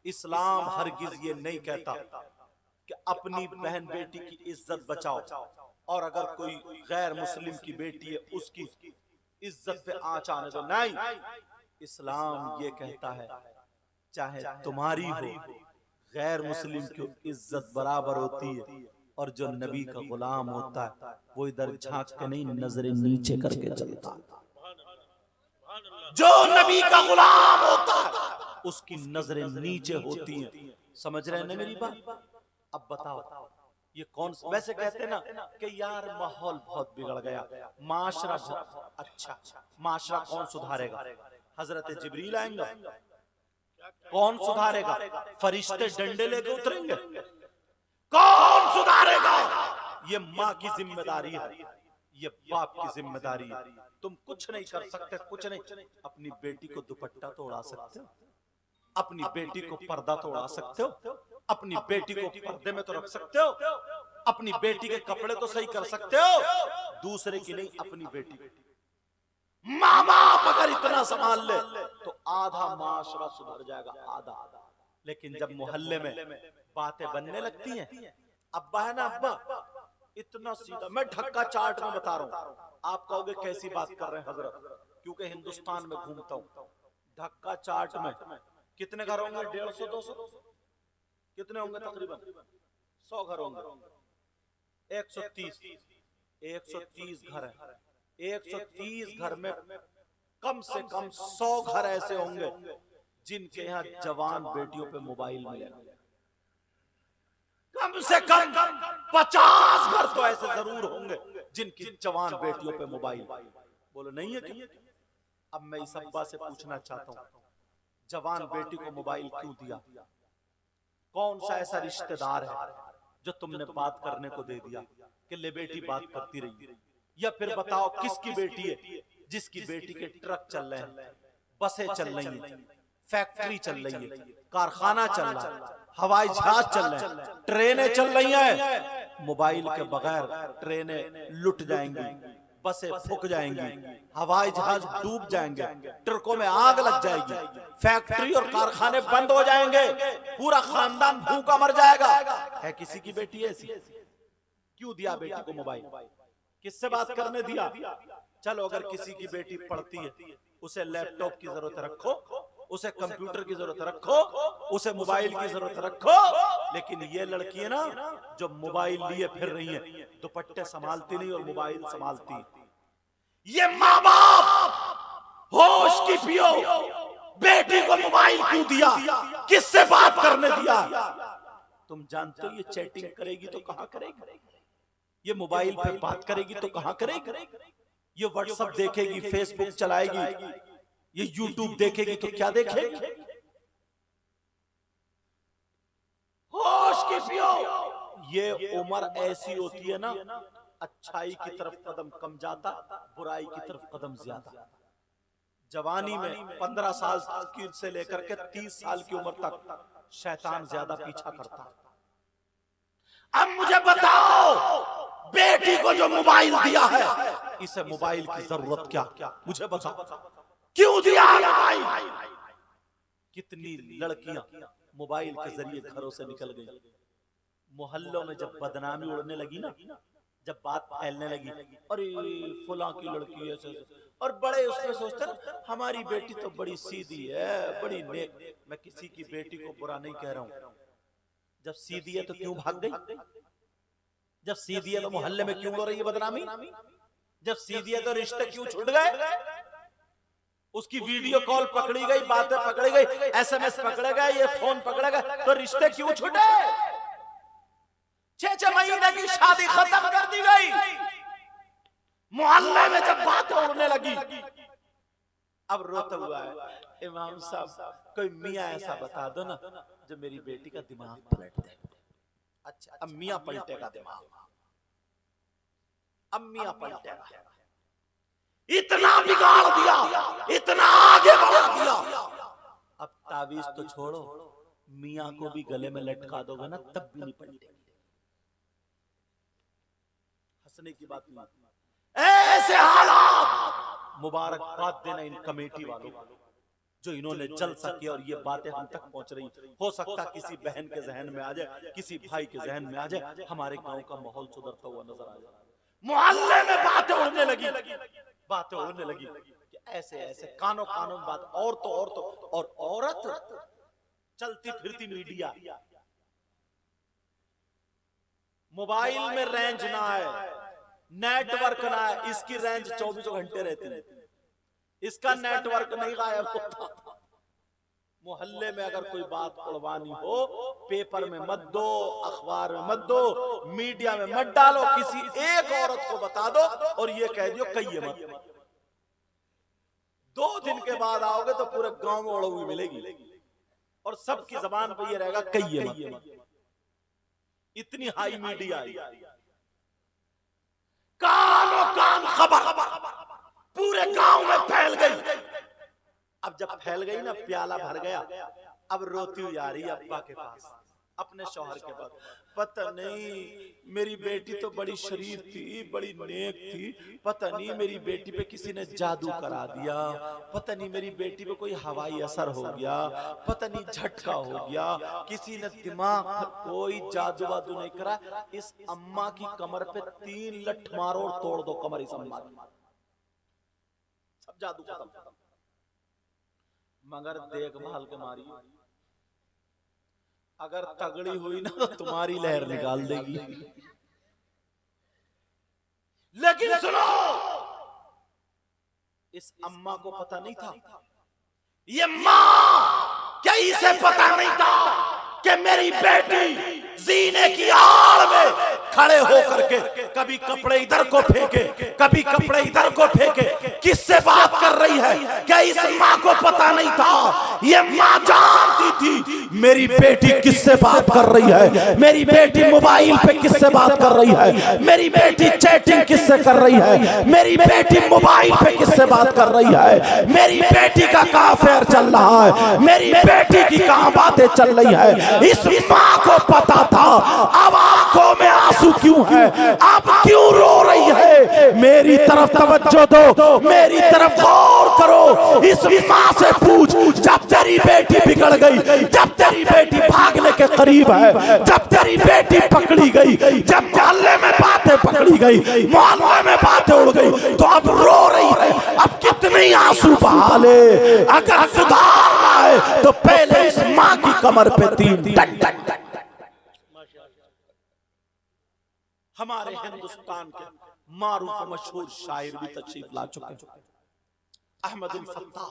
इस्लाम हरगिज ये नहीं कहता कि अपनी बहन बेटी की इज्जत बचाओ, और अगर कोई गैर मुस्लिम की बेटी है उसकी इज्जत पे आंच आने दो। नहीं, इस्लाम ये कहता है चाहे तुम्हारी हो, गैर मुस्लिम की इज्जत बराबर होती है, और जो नबी का गुलाम होता है वो इधर झांक के नहीं, नजरें नीचे करके चलता है। जो नबी का गुलाम होता है उसकी नजरें नीचे होती हैं। समझ रहे हैं ना मेरी बात? अब बताओ ये कौन, वैसे कहते ना कि यार माहौल बहुत बिगड़ गया, माशरा अच्छा, माशरा कौन सुधारेगा? हजरत जिब्रील आएंगे, कौन सुधारेगा? फरिश्ते डंडे लेके उतरेंगे, कौन सुधारेगा? ये माँ की जिम्मेदारी है, ये बाप की जिम्मेदारी है। तुम कुछ नहीं कर सकते, कुछ नहीं। अपनी बेटी को दुपट्टा तो उड़ा सकते हो, अपनी बेटी को पर्दा तो उड़ा सकते हो, अपनी बेटी को पर्दे में तो रख सकते हो, अपनी बेटी के कपड़े तो सही कर सकते हो, दूसरे की नहीं, अपनी बेटी की। माँ बाप अगर इतना संभाल ले तो आधा माशरा सुधर जाएगा, आधा। लेकिन जब मोहल्ले में बातें बनने लगती हैं, अब्बा है ना, अब्बा इतना सीधा, मैं ढक्का चाट में बता रहा हूँ, आप कहोगे कैसी बात कर रहे हैं हजरत, क्योंकि हिंदुस्तान में घूमता हूँ। ढक्का चाट में कितने घर होंगे? 150-200, कितने होंगे? तकरीबन 100 घर होंगे। 130 घर है। 130 घर में कम से कम 100 घर ऐसे होंगे जिनके यहाँ जवान बेटियों पे मोबाइल मिलेगा। कम से कम 50 घर तो ऐसे जरूर होंगे जिनकी जवान बेटियों पे मोबाइल। बोलो नहीं है क्या? अब मैं इस अब्बा से पूछना चाहता हूँ, जवान बेटी को मोबाइल क्यों दिया? कौन सा ऐसा रिश्तेदार है जो तुमने बात करने को दे दिया कि ले बेटी बात करती रही? या फिर बताओ किसकी बेटी है जिसकी बेटी के ट्रक चल रहे हैं, बसें चल रही हैं, फैक्ट्री चल रही है, कारखाना चल रहा है, हवाई जहाज चल रहे हैं, ट्रेनें चल रही हैं। मोबाइल के बगैर ट्रेनें लुट जाएंगी, बसें फूक जाएंगी, हवाई जहाज डूब जाएंगे, ट्रकों में आग लग जाएगी, फैक्ट्री और कारखाने बंद हो जाएंगे, पूरा खानदान भूखा मर जाएगा। है किसी की बेटी ऐसी? क्यों दिया बेटी को मोबाइल? किससे बात करने दिया? चलो अगर किसी की बेटी पढ़ती है, उसे लैपटॉप की जरूरत रखो, उसे कंप्यूटर की जरूरत रखो, उसे मोबाइल की जरूरत रखो। लेकिन ये लड़की है ना, जो मोबाइल लिए फिर रही हैं, दुपट्टे संभालती नहीं और मोबाइल संभालती। ये माँ बाप होश की पियो, बेटी को मोबाइल क्यों दिया, किससे बात करने दिया? तुम जानते हो ये चैटिंग करेगी तो कहां करेगी, ये मोबाइल पे बात करेगी तो कहां करेगी, ये व्हाट्सएप देखेगी, फेसबुक चलाएगी, ये यूट्यूब देखेगी तो क्या देखेगी? होश की पियो। ये उम्र ऐसी होती है ना, अच्छाई की तरफ कदम कम जाता, बुराई की तरफ कदम ज्यादा। जवानी में 15 साल की से लेकर के 30 साल की उम्र तक शैतान ज्यादा पीछा करता। अब मुझे बताओ, बेटी को जो मोबाइल दिया है, इसे मोबाइल की जरूरत क्या? मुझे बताओ, क्यों दिया मोबाइल? कितनी लड़कियां मोबाइल के जरिए घरों से निकल गई। मोहल्लों में जब बदनामी उड़ने लगी ना, जब बात फैलने लगी, अरे फुला की लड़की ऐसे, और बड़े उसमें सोचते ना हमारी बेटी तो बड़ी सीधी है, बड़ी नेक। मैं किसी की बेटी को बुरा नहीं कह रहा हूं, जब सीधी है तो क्यों भाग गई? जब सीधी है तो मोहल्ले में क्यों हो रही है बदनामी? जब सीधी है तो रिश्ते क्यों छूट गए? उसकी वीडियो कॉल पकड़ी गई, बातें पकड़ी गई, एसएमएस पकड़े गए, ये फोन पकड़े गए, तो रिश्ते क्यों छूटे? 6 महीने की शादी खत्म कर दी गई। मोहल्ले में जब बात उड़ने लगी, अब रोता हुआ है, इमाम साहब कोई मियां ऐसा बता दो ना जो मेरी बेटी का दिमाग पलट दे। अच्छा, अब मियां पलटेगा दिमाग, अब मियां पलटेगा। इतना बिगाड़ दिया, इतना आगे बढ़ा दिया। अब तावीज तो छोड़ो, मियां को भी गले में लटका दोगे ना तब भी नहीं पलटेगी। हंसने की बात नहीं, ऐसे हालात। मुबारकबाद देना इन कमेटी वालों को जो इन्होंने जलसा किया और ये बातें हम तक पहुंच रही। हो सकता किसी बहन के जहन में आ जाए, किसी भाई के जहन में आ जाए, हमारे गांव का माहौल सुधरता हुआ नजर आ जाए। मोहल्ले में बातें उड़ने लगी, बातें उड़ने लगी कि ऐसे ऐसे कानों कानों में बात, और औरत चलती फिरती मीडिया। मोबाइल में रेंज ना है, नेटवर्क ना है, इसकी रेंज 24 घंटे रहती है, इसका नेटवर्क नहीं गायब होता। मोहल्ले में अगर कोई बात उड़वानी हो, पेपर में मत दो, अखबार में मत दो, मीडिया में मत डालो, किसी एक औरत को बता दो और ये कह दियो कहिए मत। 2 दिन के बाद आओगे तो पूरे गांव में उड़ाई मिलेगी और सबकी जबान पे ये रहेगा कहिए मत। इतनी हाई मीडिया आई, कानों कान खबर पूरे गांव में फैल गई। अब जब फैल गई ना, प्याला भर गया, अब रोती हुई आ रही है अब्बा के पास, अपने शौहर के पास। पता नहीं मेरी बेटी तो बड़ी शरीफ थी, बड़ी नेक थी, पता नहीं मेरी बेटी पे किसी ने जादू करा दिया, पता नहीं मेरी बेटी पे कोई हवाई असर हो गया, पता नहीं झटका हो गया, किसी ने दिमाग, कोई जादू वादू नहीं करा। इस अम्मा की कमर पे 3 लठ मारो और तोड़ दो कमर इस अम्मा की, सब जादू खत्म। मगर देखभाल के मारी, अगर तगड़ी हुई ना तो तुम्हारी लहर निकाल देगी। लेकिन सुनो, इस अम्मा को पता नहीं था, ये माँ क्या इसे पता नहीं था कि मेरी बेटी जीने की आड़ में खड़े होकर के कभी कपड़े इधर को फेंके, कभी कपड़े इधर को फेंके, किससे बात कर रही है? क्या इस माँ को पता नहीं था? ये माँ जानती थी मेरी बेटी किससे बात कर रही है, मेरी बेटी मोबाइल पे किससे बात कर रही है, मेरी बेटी चैटिंग किससे कर रही है, मेरी बेटी मोबाइल पे किससे बात कर रही है, मेरी बेटी का कहाँ अफेयर चल रहा है, मेरी बेटी की कहाँ बातें चल रही है। इस माँ को पता था। अब आंखों में आंसू क्यों है, अब क्यों रो रही है? मेरी तरफ तवज्जो दो, मेरी तरफ गौर करो। इस माँ से पूछ, जब तेरी बेटी बिगड़ गई, जब तेरी बेटी भागने के करीब है, जब तेरी बेटी पकड़ी गई, जब मोहल्ले में बातें पकड़ी गई, मोहल्ले में बातें उड़ गई, तो अब रो रही है। अब कितने आंसू बहा ले। अगर सुधारना है तो पहले इस माँ की कमर पे 3 टक टक टक। हमारे हिंदुस्तान के मारूफ मशहूर शायर भी तशरीफ ला चुके हैं, अहमद उल फत्ताह,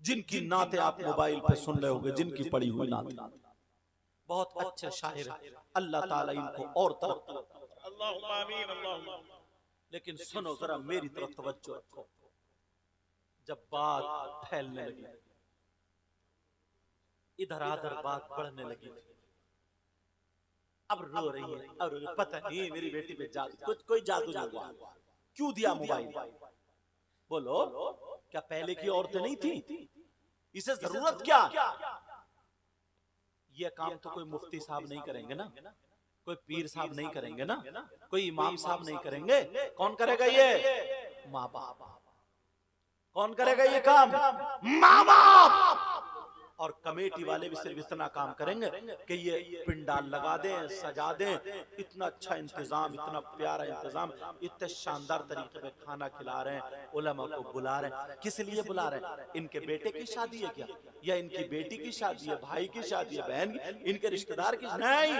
जिनकी नाते आप मोबाइल पे सुन रहे होंगे, जिनकी पढ़ी हुई नाते, बहुत अच्छे शायर हैं। अल्लाह ताला इनको और तरक्की। अल्लाहुम्मा आमीन, अल्लाहुम्मा। लेकिन सुनो जरा, मेरी तरफ तवज्जो रखो। जब बात फैलने लगी, इधर आधर बात बढ़ने लगी, अब रो रही है, अब पता नहीं मेरी बेटी पे जादू, कुछ कोई जादू नहीं हुआ, क्यों दिया मोबाइल? बोलो, क्या पहले की औरतें नहीं थी? इसे जरूरत क्या? ये काम तो कोई मुफ्ती साहब नहीं करेंगे ना, कोई पीर साहब नहीं करेंगे ना, कोई इमाम साहब नहीं करेंगे। कौन करेगा ये? माँ बाप। कौन करेगा ये काम? माँ बाप। और कमेटी वाले भी सिर्फ इतना काम करेंगे कि ये पिंडाल लगा दें, सजा दें, इतना अच्छा इंतजाम, इतना प्यारा इंतजाम, इतने शानदार तरीके में खाना खिला रहे हैं, उलमा को बुला रहे हैं। किस लिए बुला रहे हैं? इनके बेटे की शादी है क्या, या इनकी बेटी की शादी है, भाई की शादी है, बहन की, इनके रिश्तेदार की? नहीं,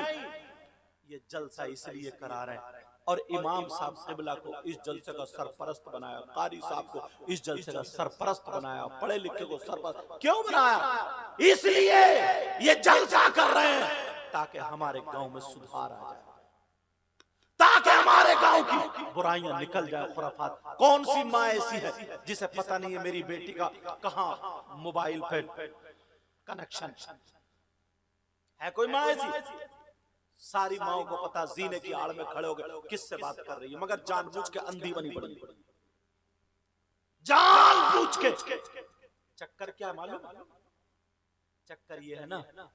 ये जलसा इसलिए करा रहे हैं। और इमाम साहब क़िबला को इस जलसे का सरपरस्त बनाया, कारी साहब को इस जलसे का सरपरस्त बनाया, पढ़े लिखे को सरपरस्त क्यों बनाया? इसलिए ये जलसा कर रहे हैं ताकि हमारे गांव में सुधार आ जाए, ताकि हमारे गांव की बुराइयां निकल जाए, खुराफात। कौन सी माँ ऐसी है जिसे पता नहीं है मेरी बेटी का कहां मोबाइल पे कनेक्शन है? कोई माँ ऐसी? सारी माओ को पता, जीने की आड़ में खड़े हो गए किससे बात कर रही है, मगर जानबूझ के अंधी बनी पड़ी, जानबूझ के। चक्कर क्या मालूम? चक्कर ये है ना,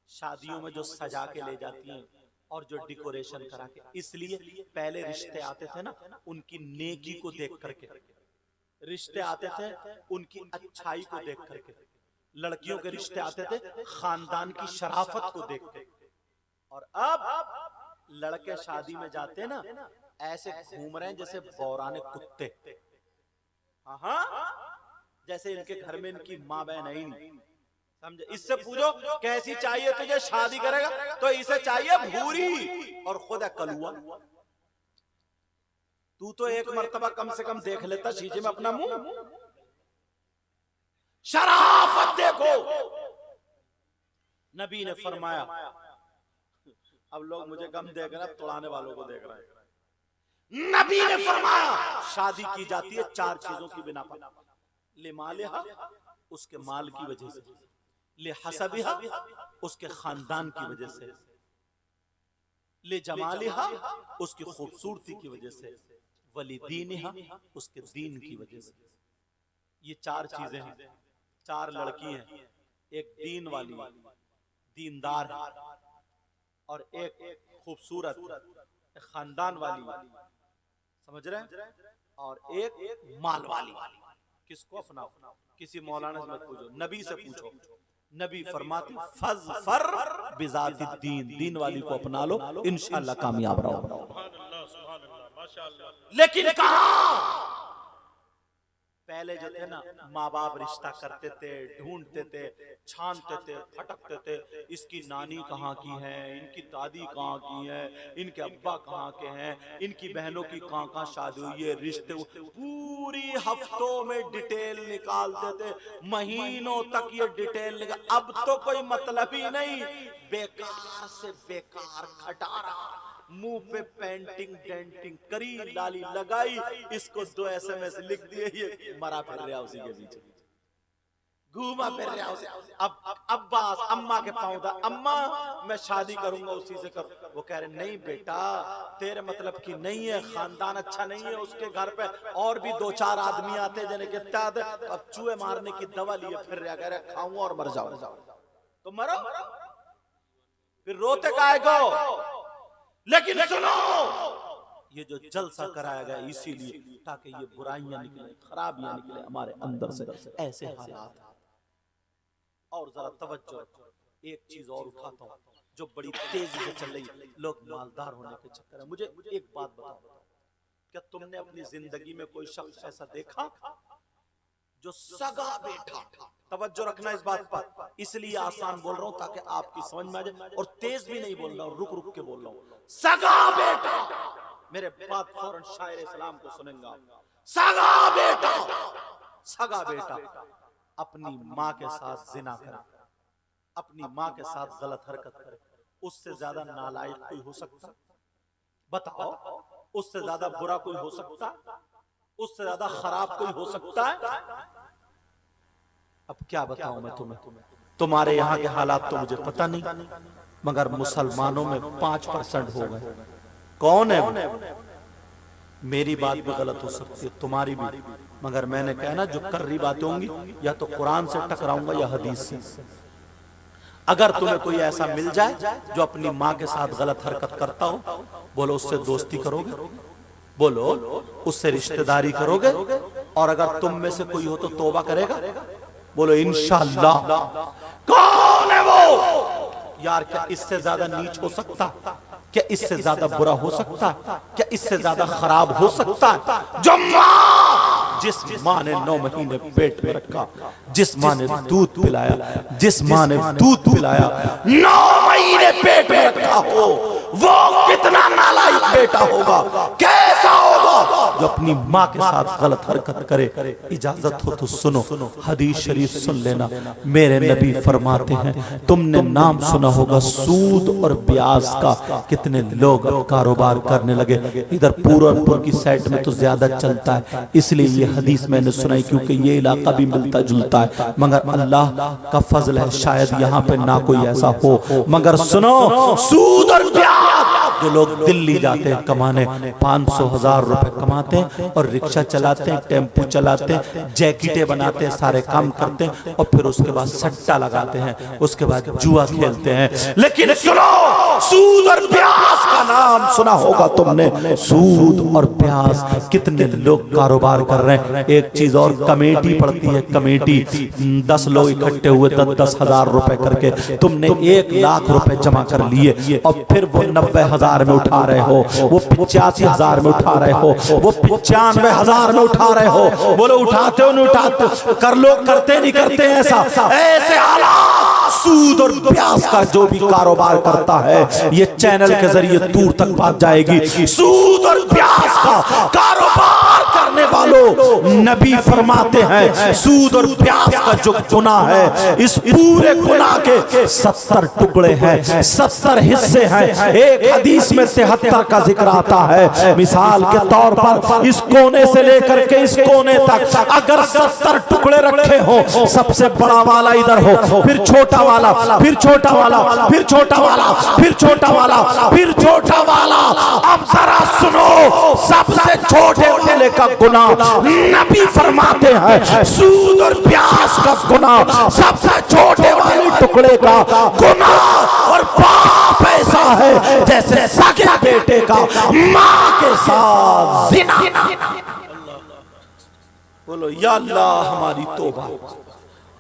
शादियों में जो सजा के ले जाती हैं और जो डेकोरेशन करा के, इसलिए पहले रिश्ते आते थे ना, उनकी नेकी को देख करके रिश्ते आते थे, उनकी अच्छाई को देख करके। लड़कियों के रिश्ते आते थे खानदान की शराफत को देख के। और अब लड़के शादी में जाते ना, ऐसे घूम रहे हैं जैसे बौराने कुत्ते। हाँ, जैसे इनके घर में इनकी माँ बहन है ही नहीं, समझे? इससे पूछो कैसी चाहिए तुझे, शादी करेगा तो इसे चाहिए भूरी, और खुद है कलुआ। तू तो एक मर्तबा कम से कम देख लेता शीशे में अपना मुंह। शराफत देखो। नबी ने फरमाया, अब लोग मुझे कम देख रहे हैं, तोड़ाने वालों को देख रहे हैं। नबी ने फरमाया शादी की जाती है चार चीजों की बिना पर। ले मालिहा, उसके माल की वजह से, ले हसबिहा, उसके खानदान की वजह से, ले जमालिहा, उसकी खूबसूरती की वजह से, वली दीनिहा, उसके दीन की वजह से। ये चार चीजें हैं, चार लड़की हैं, एक दीन वाली दीनदार और एक खूबसूरत खानदान वाली, समझ रहे हैं, और एक माल वाली। किसको अपनाओ? किसी मौलाना से मत पूछो, नबी से पूछो। नबी फरमाते फज़फर बिज़ाति दीन, दीन वाली को अपना लो, इंशाअल्लाह कामयाब रहो। लेकिन कहां? पहले जो थे ना, माँ बाप रिश्ता करते थे, ढूंढते थे, छानते थे, फटकते थे, इसकी नानी कहाँ की है, इनकी दादी कहाँ की है, इनके अब्बा कहाँ के हैं, इनकी बहनों की कहाँ कहाँ शादी हुई है, रिश्ते पूरी हफ्तों में डिटेल निकालते थे, महीनों तक ये डिटेल निकाल। अब तो कोई मतलब ही नहीं, बेकार से बेकार खटारा, मुंह पे पेंटिंग डेंटिंग करी, लाली लगाई, इसको 2 SMS लिख दिए, ये मरा फिर रहा उसी के पीछे, घूमा फिर रहा उसी। अब अब्बास अम्मा के पाँव दा, अम्मा मैं शादी करूंगा उसी से करूं। वो कह रहे नहीं बेटा, तेरे मतलब की नहीं है, खानदान अच्छा नहीं है, उसके घर पे और भी 2-4 आदमी आते जिन्हें कहता है, अब चूहे मारने की दवा लिए फिर रहा, कह रहे खाऊंगा और मर जाओ। तो मरो, फिर रोते काहे को? लेकिन सुनो, ये जो जलसा कराया गया इसीलिए ताकि ये बुराइयां निकले, खराबियां निकले हमारे अंदर से, ऐसे हालात। और जरा तवज्जो, एक चीज और उठाता हूं जो बड़ी तेजी से चल रही है, लोग मालदार होने के चक्कर में। मुझे एक बात बताओ, क्या तुमने अपनी जिंदगी में कोई शख्स ऐसा देखा जो सगा बेटा तवज्जो रखना इस बात पर, इसलिए आसान बोल रहा हूं ताकि आपकी समझ में आ जाए, और तेज भी नहीं बोल रहा हूं, रुक रुक के बोल रहा हूं। सगा बेटा, मेरे बात फौरन शायर इस्लाम को सुनेंगे। सगा बेटा, सगा बेटा अपनी माँ के साथ जिना करे, अपनी माँ के साथ गलत हरकत करे, उससे ज्यादा नालायक कोई हो सकता? बताओ, उससे ज्यादा बुरा कोई हो सकता? उससे ज्यादा खराब कोई हो सकता है? अब क्या बताऊं मैं तुम्हें, तुम्हारे यहाँ के हालात तो मुझे पता नहीं, मगर मुसलमानों में 5% हो गए। कौन है वो? मेरी बात भी गलत हो सकती है, तुम्हारी भी, मगर मैंने कहा ना जो कर्री बातें होंगी या तो कुरान से टकराऊंगा या हदीस से। अगर तुम्हें कोई ऐसा मिल जाए जो अपनी माँ के साथ गलत हरकत करता हो, बोलो उससे दोस्ती करोगे, बोलो उससे रिश्तेदारी करोगे, और अगर तुम में से कोई हो तो तौबा करेगा, बोलो इंशाअल्लाह। कौन है वो? यार क्या इससे ज्यादा नीच हो सकता? क्या इससे ज्यादा बुरा हो सकता? क्या इससे ज्यादा खराब हो सकता? जो माँ, जिस माँ ने 9 महीने पेट में रखा, जिस माँ ने दूध पिलाया, जिस माँ ने दूध पिलाया, 9 महीने पेट में रखा हो, वो कितना नालायक बेटा होगा, कैसा होगा जो अपनी माँ के साथ गलत हरकत करे। इजाजत हो तो सुनो, हदीस शरीफ सुन लेना। मेरे नबी फरमाते हैं, तुमने नाम सुना होगा सूद और ब्याज का, कितने लोग अब कारोबार करने लगे। इधर पूरनपुर की साइड में तो ज्यादा चलता है, इसलिए ये हदीस मैंने सुनाई, क्योंकि ये इलाका भी मिलता जुलता है, मगर अल्लाह का फजल है शायद यहाँ पे ना कोई ऐसा हो। मगर सुनो, सूद और ब्याज, जो लोग दिल्ली जाते हैं कमाने, 500,000 रुपए कमाते हैं और रिक्शा चलाते हैं, टेम्पो चलाते हैं, जैकेटें बनाते हैं, सारे काम करते हैं, और फिर उसके बाद सट्टा लगाते हैं, उसके बाद जुआ खेलते हैं। लेकिन सुनो, सूद और ब्याज का नाम सुना होगा तुमने, सूद और ब्याज कितने लोग कारोबार कर रहे हैं। एक चीज और, कमेटी पड़ती है, कमेटी 10 लोग इकट्ठे हुए 10,000 रुपए करके, तुमने 1 लाख रुपए जमा कर लिए, और फिर वो 90,000 में उठा रहे हो, वो 85,000 में उठा रहे हो, वो 95,000 में उठा रहे हो। बोलो उठाते हो नहीं उठाते? कर लो, करते नहीं करते ऐसा? ऐसे हालात सूद और ब्याज का जो भी कारोबार करता है, ये चैनल के जरिए दूर तक बात जाएगी। सूद और ब्याज का कारोबार करने वालों, नबी फरमाते हैं सूद और ब्याज का जो गुनाह है, इस पूरे गुनाह के 70 टुकड़े हैं, 70 हिस्से हैं। एक हदीस में 73 का जिक्र आता है। मिसाल के तौर पर इस कोने से लेकर के इस कोने तक अगर 70 टुकड़े रखे हो, सबसे बड़ा वाला इधर हो, फिर छोटा वाला, फिर छोटा वाला, फिर छोटा वाला, फिर छोटा वाला, फिर छोटा वाला। अब जरा सुनो, सबसे छोटे वाले का गुनाह, नबी फरमाते हैं सूद और ब्याज का गुनाह सबसे छोटे वाले टुकड़े का गुनाह, और पाप ऐसा है जैसे सगे बेटे का माँ के साथ जिना। बोलो या अल्लाह हमारी तौबा।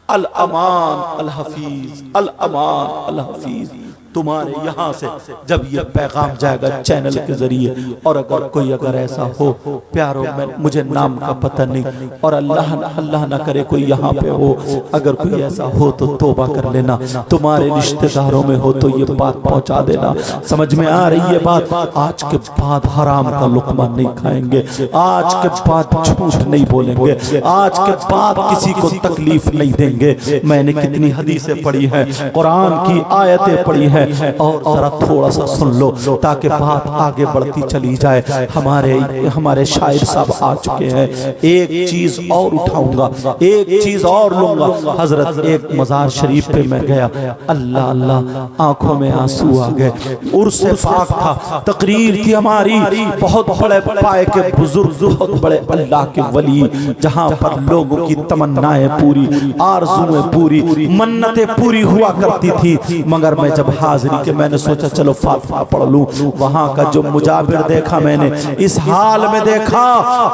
अल अमान अल हफीज, अल अमान अल हफीज। तुम्हारे यहाँ से जब ये पैगाम जाएगा चैनल के जरिए, और अगर कोई अगर ऐसा हो प्यारो, मैं मुझे नाम का पता नहीं, और अल्लाह ना करे कोई यहाँ पे हो, अगर कोई ऐसा हो तो तौबा कर लेना। तुम्हारे रिश्तेदारों में हो तो ये बात पहुँचा देना। समझ में आ रही है बात? आज के बाद हराम का लुक़मा नहीं खाएंगे, आज के बाद झूठ नहीं बोलेंगे, आज के बाद किसी को तकलीफ नहीं देंगे। मैंने कितनी हदीसें पढ़ी है, कुरान की आयतें पढ़ी है, और जरा थोड़ा सा सुन लो ताकि बात आगे बढ़ती चली जाए। हमारे शायर साहब आ चुके हैं। एक चीज और उठाऊंगा, एक चीज और लूंगा। हजरत एक मजार शरीफ पे मैं गया, अल्लाह अल्लाह, आंखों में आंसू आ गए। उर्से पाक था, तकरीर थी हमारी, बहुत बड़े पाए के बुजुर्ग, बहुत बड़े अल्लाह के वली, जहां पर लोगों की तमन्नाएं पूरी, आरज़ुएं पूरी, मन्नतें पूरी हुआ करती थी। मगर मैं जब हाजिरी के मैंने सोचा चलो फातिहा पढ़ लूं। वहां का जो मुजाबिर देखा मैंने, इस हाल में देखा,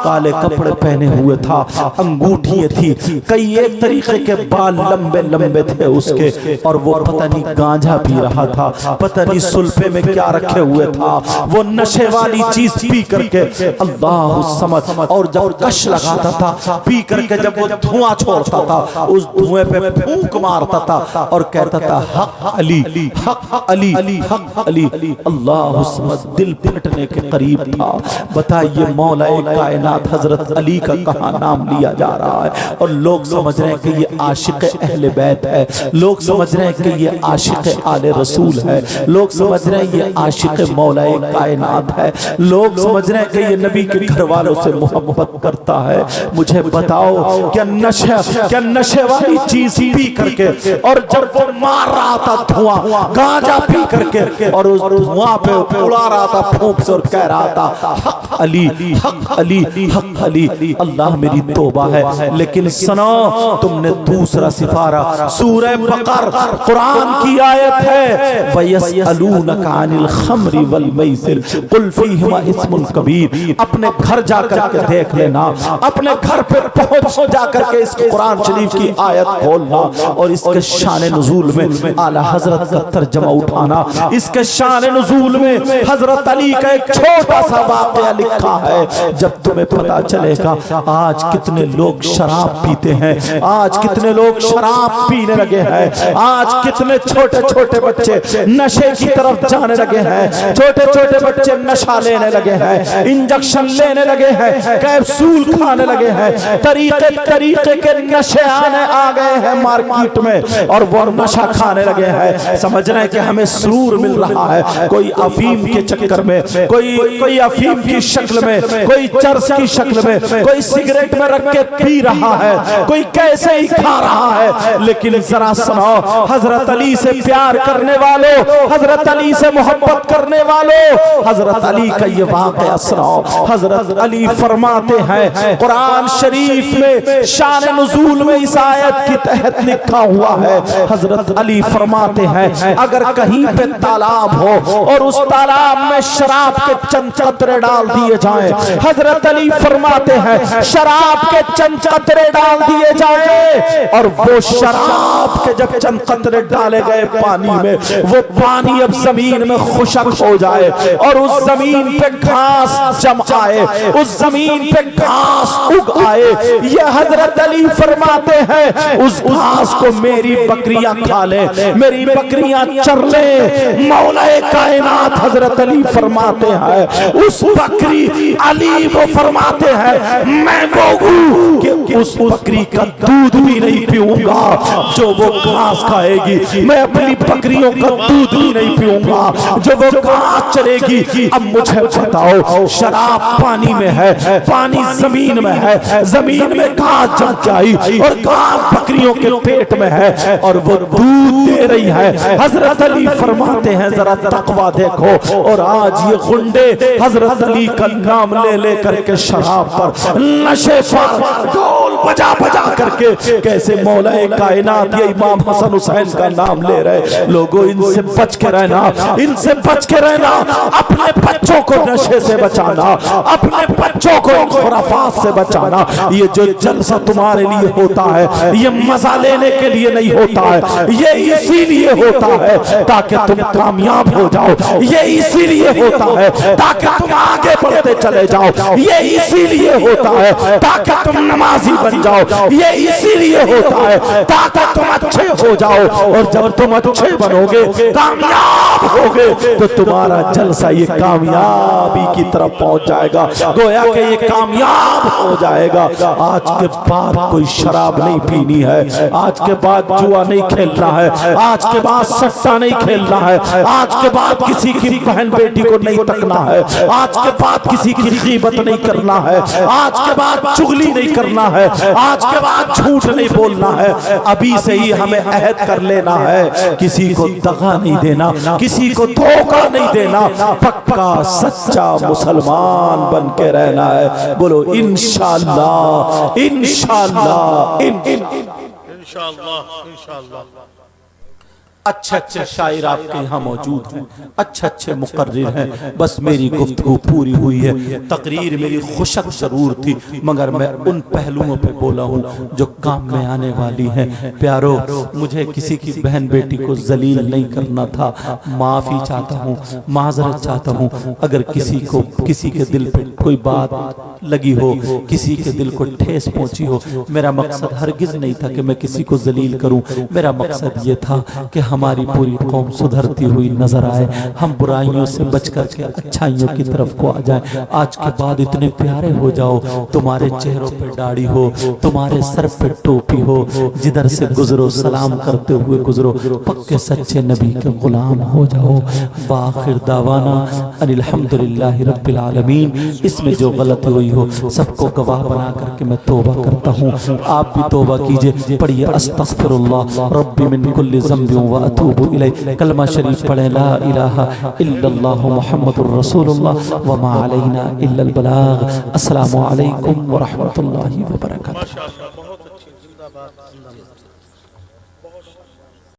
काले कपड़े पहने हुए था, अंगूठियां थी, कई एक तरीके के बाल लंबे लंबे थे उसके, और वो पता नहीं गांजा पी रहा था, पता नहीं सुल्फे में क्या रखे हुए था, वो नशे वाली चीज पी करके अल्लाह समझ, और जब कश लगाता था पी करके, जब वो धुआं छोड़ता था उस धुएं पे फूंक मारता था और कहता था हक अली, हक अली, हक अली। अल्लाह समझ, दिल फटने के करीब था। बताइए मौला कायनात हजरत अली का कहाँ नाम लिया जा रहा है, और लोग समझ रहे हैं कि ये आशिक अहले बैत है, लोग समझ रहे हैं कि ये आशिक आले रसूल है, लोग समझ रहे हैं ये आशिक मौला कायनात है, लोग समझ रहे हैं कि ये नबी के घर वालों से मोहब्बत करता है। मुझे बताओ क्या नशे वाली चीज पी करके, और जब वो मार रहा था धुआं गांजा पी करके, और उस धुआं पे उड़ा रहा था फूंक से, और कह रहा था हक अली, हक अली, हक अली। अल्लाह मेरी तौबा है, लेकिन सुनो, तुमने दूसरा सिफारा, सूरह बकर कुरान की आयत है, वयसअलूनका अनिल खम्रि वल मैसिर कुल फीहिमा इस्मुन कबीर। अपने घर जाकर के देख लेना, अपने घर पे पहुंच जाकर के इस कुरान शरीफ की आयत खोलना, और इसके शान नुज़ूल में आला हजरत का तर्जमा उठाना, इसके शान नुज़ूल में हजरत अली का एक छोटा सा वाक़या लिखा है। जब तुम्हें पता चलेगा आज कितने लोग शराब पीते हैं, आज कितने लोग शराब पीने लगे हैं, आज कितने छोटे छोटे बच्चे नशे की तरफ जाने लगे हैं, छोटे छोटे बच्चे नशा लेने लगे हैं, इंजेक्शन लेने लगे हैं, कैप्सूल खाने लगे हैं, तरीके तरीके के नशे आ गए हैं मार्केट में, और वो नशा खाने लगे हैं। समझ रहे हैं कि हमें सुरूर मिल रहा है, कोई अफीम के चक्कर में, कोई अफीम की शक्ल में, कोई चर्स की शक्ल में, कोई सिगरेट में रख के पी रहा है, कोई कैसे ही खा रहा है। लेकिन जरा सुनो, हजरत अली से प्यार करने वालों, हजरत अली से मोहब्बत करने वालों, हजरत अली का ये वाक़या सुनो। हजरत अली फरमाते हैं, कुरान शरीफ में शान नुज़ूल में इस आयत के तहत लिखा हुआ है, हजरत अली फरमाते हैं अगर कहीं पे तालाब हो और उस तालाब में शराब के चंद कतरे डाल दिए जाएं, हजरत अली फरमाते हैं शराब के चंद कतरे डाल दिए जाएं, और वो शराब के जब चंद कतरे डाले गए पानी में, वो पानी अब जमीन में खुशक हो जाए, और उस जमीन पे घास जम आए, उस जमीन पे घास उग आए। ये हजरत अली फरमाते हैं उस घास को मेरी बकरियां खा ले, मेरी बकरियां चर ले। मौलाए कायनात हजरत अली फरमाते हैं उस बकरी, अली वो फरमाते हैं मैं वो हूं कि उस बकरी का दूध भी नहीं पीऊंगा जो वो घास खाएगी, मैं अपनी बकरियों का दूध भी नहीं पीऊंगा जो वो घास चरेगी। अब मुझे बताओ, शराब पानी में है, पानी जमीन में है, जमीन में घास जम जाई और घास बकरियों के पेट में है और वो दूध दे रही है। हजरत अली फरमाते हैं जरा तकवा देखो, और आज ये गुंडे हजरत अली का नाम ले ले करके शराब पर, नशे पर ढोल बजा बजा करके कैसे मौलाए कायनात ये इमाम हसन हुसैन का नाम ले रहे। लोगों इनसे बच के रहना, इनसे बच के रहना, अपने बच्चों को नशे से बचाना, अपने बच्चों को खुराफात से बचाना। ये जो जलसा तुम्हारे लिए होता है ये मजा लेने के लिए नहीं होता है, ये इसीलिए होता है ताकि तुम कामयाब हो जाओ, ये इसीलिए होता है ताकि तुम आगे बढ़ते चले जाओ, ये इसीलिए होता है ताकि तुम नमाजी बन जाओ, ये इसीलिए होता है ताकि तुम अच्छे हो जाओ। और जब तुम अच्छे बनोगे, कामयाब होगे, तो तुम्हारा जलसा ये कामयाबी की तरफ पहुंच जाएगा, गोया कि ये कामयाब हो जाएगा। आज के बाद कोई शराब नहीं पीनी है, आज के बाद जुआ नहीं खेलना है, आज के बाद सट्टा नहीं खेलना है, आज के बाद किसी की बहन बेटी को नहीं तकना है, आज के बाद किसी की गीबत नहीं करना है, आज के बाद चुगली नहीं करना है, आज के बाद झूठ नहीं बोलना है। अभी से ही हमें अहद कर लेना है, किसी को दगा नहीं देना, किसी को धोखा नहीं देना, पक्का सच्चा मुसलमान बन के रहना है। बोलो इंशाअल्लाह, इंशाअल्लाह, इंशाअल्लाह। अच्छे अच्छे शायर आपके यहाँ मौजूद हैं, अच्छे अच्छे मुकर्रिर हैं, बस मेरी गुफ्तगू पूरी हुई है। तकरीर मेरी खुशक जरूर थी, मगर मैं उन पहलुओं पे बोला हूँ जो काम में आने वाली हैं। प्यारो, मुझे किसी की बहन बेटी को जलील नहीं करना था। माफ़ी चाहता हूँ, माजरत चाहता हूँ। अगर किसी को किसी के दिल पे कोई बात लगी हो, किसी के दिल को ठेस पहुँची हो, मेरा मकसद हरगिज़ नहीं था कि मैं किसी को जलील करूँ। मेरा मकसद ये था कि हमारी पूरी कौम सुधरती हुई नजर आए, हम बुराइयों से बच करके अच्छाइयों की तरफ को आ जाए। आज के बाद इतने प्यारे हो जाओ, तुम्हारे चेहरों पे दाढ़ी हो, तुम्हारे सर पे टोपी हो, जिधर से गुजरो सलाम करते हुए गुजरो, पक्के सच्चे नबी के गुलाम हो जाओ। वाखिर दावाना अनिल हम्दुलिल्लाहि रब्बिल आलमीन। इसमें जो गलती हुई हो सबको गवाह बना करके मैं तौबा करता हूँ। आप भी तौबा कीजिए, पढ़िए अस्तगफिरुल्लाह रब्बी मिन कुल्लि ज़ंबिन व अतूबु इलैह। कलमा शरीफ पढ़े, ला इलाहा इल्लल्लाहु मुहम्मदुर रसूलुल्लाह व मा अलैना इल्लल बलाग। अस्सलामु अलैकुम व रहमतुल्लाहि व बरकातुहू। माशाअल्लाह, बहुत अच्छी, जिंदाबाद, जिंदाबाद। बहुत